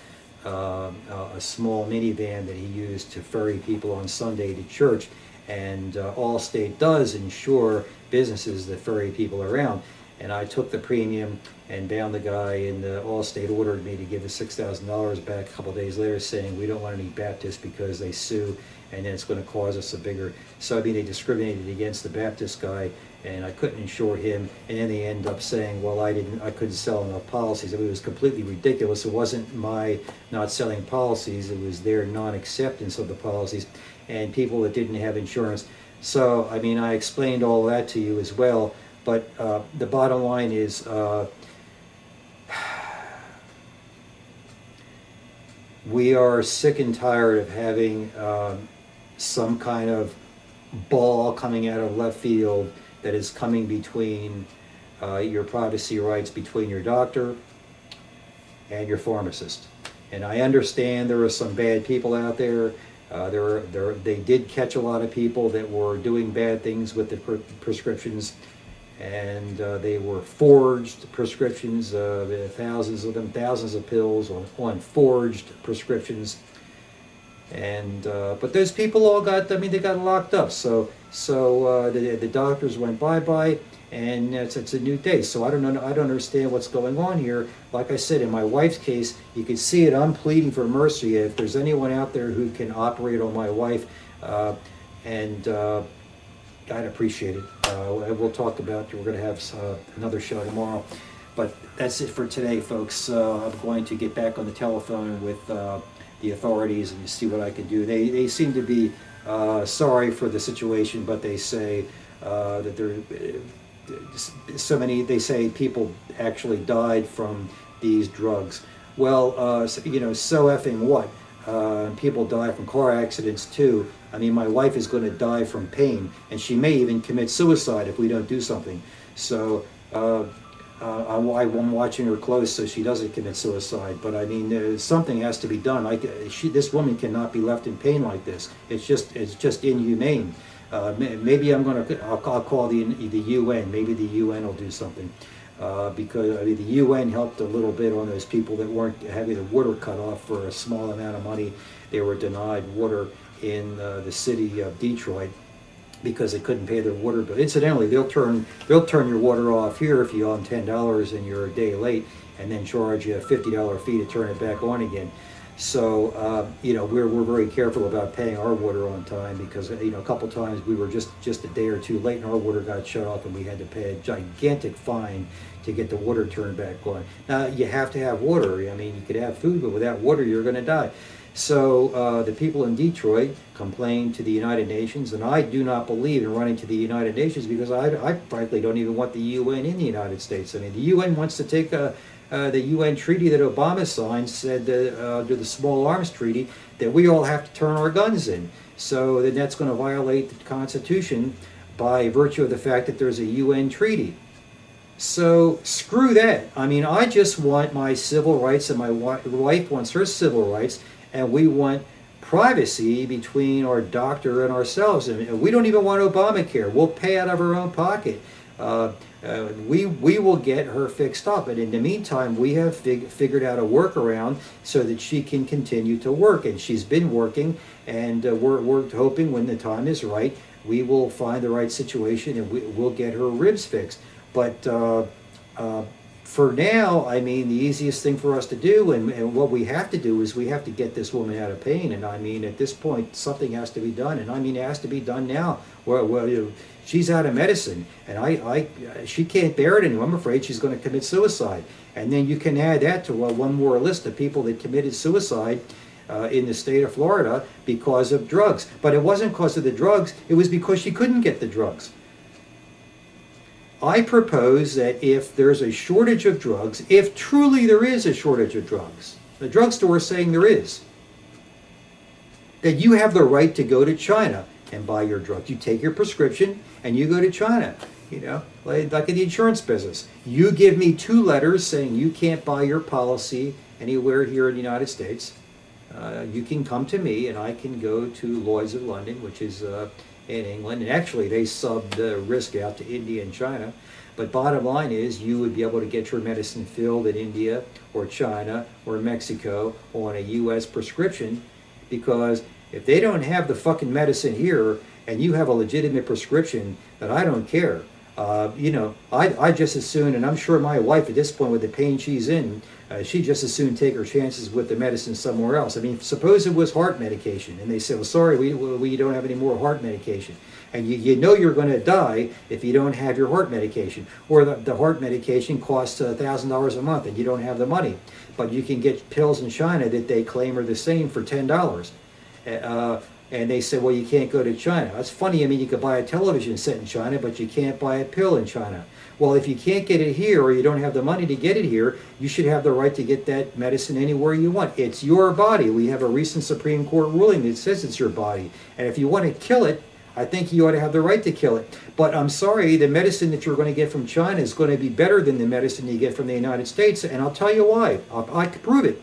small minivan that he used to ferry people on Sunday to church. And Allstate does insure businesses that ferry people around. And I took the premium and bound the guy, and Allstate ordered me to give the $6,000 back a couple of days later, saying we don't want any Baptists because they sue, and then it's going to cause us a bigger. So I mean, they discriminated against the Baptist guy, and I couldn't insure him. And then they end up saying, well, I couldn't sell enough policies. I mean, it was completely ridiculous. It wasn't my not selling policies; it was their non-acceptance of the policies, and people that didn't have insurance. So I mean, I explained all that to you as well. But the bottom line is, we are sick and tired of having some kind of ball coming out of left field that is coming between your privacy rights, between your doctor and your pharmacist. And I understand there are some bad people out there. They did catch a lot of people that were doing bad things with the prescriptions. And they were forged prescriptions, thousands of them, thousands of pills on forged prescriptions. And but those people all got, I mean, they got locked up. So the doctors went bye-bye, and it's a new day. So I don't understand what's going on here. Like I said, in my wife's case, you can see it. I'm pleading for mercy. If there's anyone out there who can operate on my wife, I'd appreciate it. We'll talk about, we're going to have another show tomorrow. But that's it for today, folks. I'm going to get back on the telephone with the authorities and see what I can do. They seem to be sorry for the situation, but they say that they say people actually died from these drugs. Well, so effing what? People die from car accidents too. I mean, my wife is going to die from pain, and she may even commit suicide if we don't do something. So I'm watching her close so she doesn't commit suicide. But I mean, something has to be done. This woman cannot be left in pain like this. It's just inhumane. Maybe I'll call the UN. Maybe the UN will do something. Because I mean, the UN helped a little bit on those people that weren't having the water cut off for a small amount of money. They were denied water in the city of Detroit because they couldn't pay their water bill. Incidentally, they'll turn your water off here if you owe them $10 and you're a day late, and then charge you a $50 fee to turn it back on again. So we're very careful about paying our water on time, because a couple times we were just a day or two late and our water got shut off and we had to pay a gigantic fine to get the water turned back on. Now, you have to have water. I mean, you could have food, but without water you're going to die. So the people in Detroit complained to the United Nations, and I do not believe in running to the United Nations, because I frankly don't even want the UN in the United States. I mean, the UN wants to take the UN treaty that Obama signed, said under the Small Arms Treaty that we all have to turn our guns in. So then that's going to violate the Constitution by virtue of the fact that there's a UN treaty. So screw that. I mean, I just want my civil rights, and my wife wants her civil rights, and we want privacy between our doctor and ourselves. And we don't even want Obamacare. We'll pay out of our own pocket. We will get her fixed up, and in the meantime we have figured out a workaround so that she can continue to work, and she's been working, and we're hoping when the time is right we will find the right situation and we'll get her ribs fixed. But for now, I mean, the easiest thing for us to do, and what we have to do, is we have to get this woman out of pain. And I mean, at this point, something has to be done, and I mean, it has to be done now. Well, she's out of medicine, and she can't bear it anymore. I'm afraid she's going to commit suicide. And then you can add that to one more list of people that committed suicide in the state of Florida because of drugs. But it wasn't because of the drugs, it was because she couldn't get the drugs. I propose that if there's a shortage of drugs, if truly there is a shortage of drugs, the drugstore is saying there is, that you have the right to go to China and buy your drugs. You take your prescription and you go to China, like in the insurance business. You give me 2 letters saying you can't buy your policy anywhere here in the United States. You can come to me and I can go to Lloyd's of London, which is in England. And actually they subbed the risk out to India and China. But bottom line is you would be able to get your medicine filled in India or China or Mexico on a US prescription, because if they don't have the fucking medicine here and you have a legitimate prescription, then I don't care. I just as soon, and I'm sure my wife at this point with the pain she's in, she'd just as soon take her chances with the medicine somewhere else. I mean, suppose it was heart medication and they said, well, sorry, we don't have any more heart medication. And you know you're going to die if you don't have your heart medication. Or the heart medication costs $1,000 a month and you don't have the money. But you can get pills in China that they claim are the same for $10. And they say, well, you can't go to China. That's funny. I mean, you could buy a television set in China, but you can't buy a pill in China. Well, if you can't get it here or you don't have the money to get it here, you should have the right to get that medicine anywhere you want. It's your body. We have a recent Supreme Court ruling that says it's your body. And if you want to kill it, I think you ought to have the right to kill it. But I'm sorry, the medicine that you're going to get from China is going to be better than the medicine you get from the United States. And I'll tell you why. I can prove it.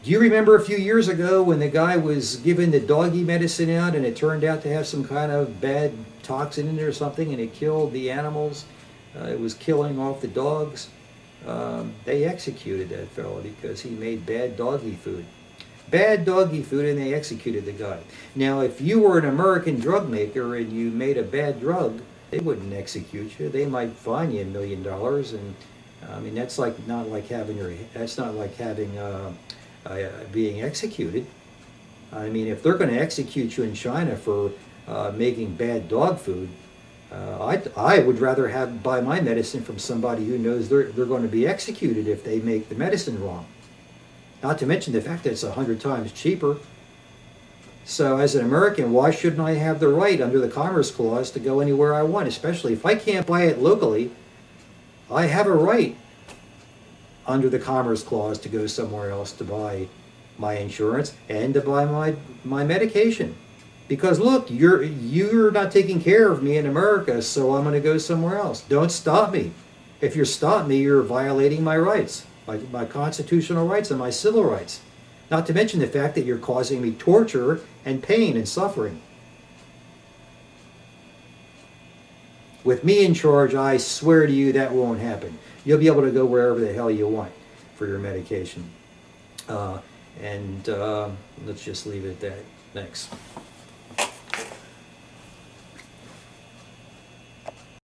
Do you remember a few years ago when the guy was giving the doggy medicine out and it turned out to have some kind of bad toxin in it or something and it killed the animals? It was killing off the dogs. They executed that fellow because he made bad doggy food. Bad doggy food, and they executed the guy. Now, if you were an American drug maker and you made a bad drug, they wouldn't execute you. They might fine you $1 million, and I mean that's not like having being executed. I mean, if they're going to execute you in China for making bad dog food, I would rather buy my medicine from somebody who knows they're going to be executed if they make the medicine wrong. Not to mention the fact that it's 100 times cheaper. So as an American, why shouldn't I have the right under the Commerce Clause to go anywhere I want? Especially if I can't buy it locally, I have a right under the Commerce Clause to go somewhere else to buy my insurance and to buy my medication. Because look, you're not taking care of me in America, so I'm going to go somewhere else. Don't stop me. If you stop me, you're violating my rights, my constitutional rights and my civil rights. Not to mention the fact that you're causing me torture and pain and suffering. With me in charge, I swear to you that won't happen. You'll be able to go wherever the hell you want for your medication. Let's just leave it at that. Thanks.